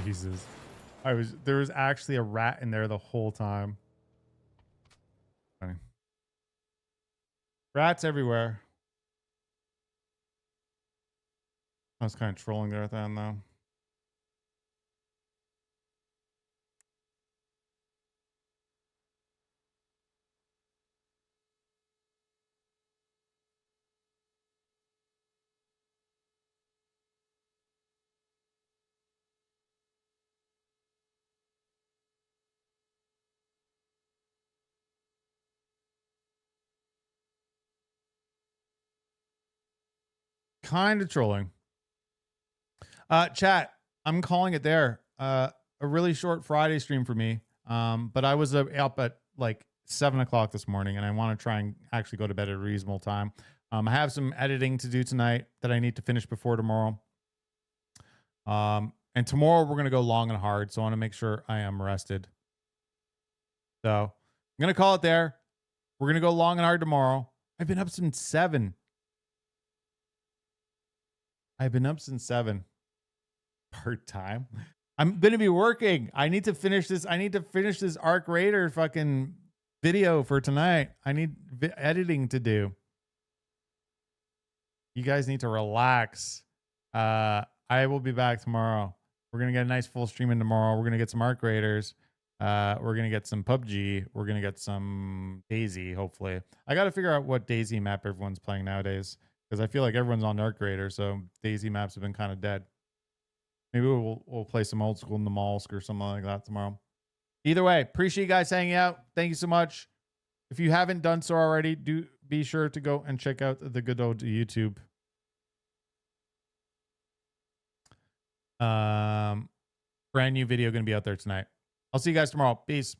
Jesus. There was actually a rat in there the whole time. Funny. Rats everywhere. I was kind of trolling there at the end though. Kind of trolling. Chat, I'm calling it there. A really short Friday stream for me. But I was up at like 7 o'clock this morning, and I want to try and actually go to bed at a reasonable time. I have some editing to do tonight that I need to finish before tomorrow. And tomorrow we're gonna go long and hard, so I want to make sure I am rested. So I'm gonna call it there. We're gonna go long and hard tomorrow. I've been up since 7. Part time. I'm gonna be working. I need to finish this. Arc Raider fucking video for tonight. I need editing to do. You guys need to relax. I will be back tomorrow. We're gonna get a nice full stream in tomorrow. We're gonna get some Arc Raiders. We're gonna get some PUBG. We're gonna get some Daisy. Hopefully, I got to figure out what Daisy map everyone's playing nowadays, because I feel like everyone's on Arc Raider, so Daisy maps have been kind of dead. Maybe we'll play some old school in the Molsk or something like that tomorrow. Either way, appreciate you guys hanging out. Thank you so much. If you haven't done so already, do be sure to go and check out the good old YouTube. Brand new video going to be out there tonight. I'll see you guys tomorrow. Peace.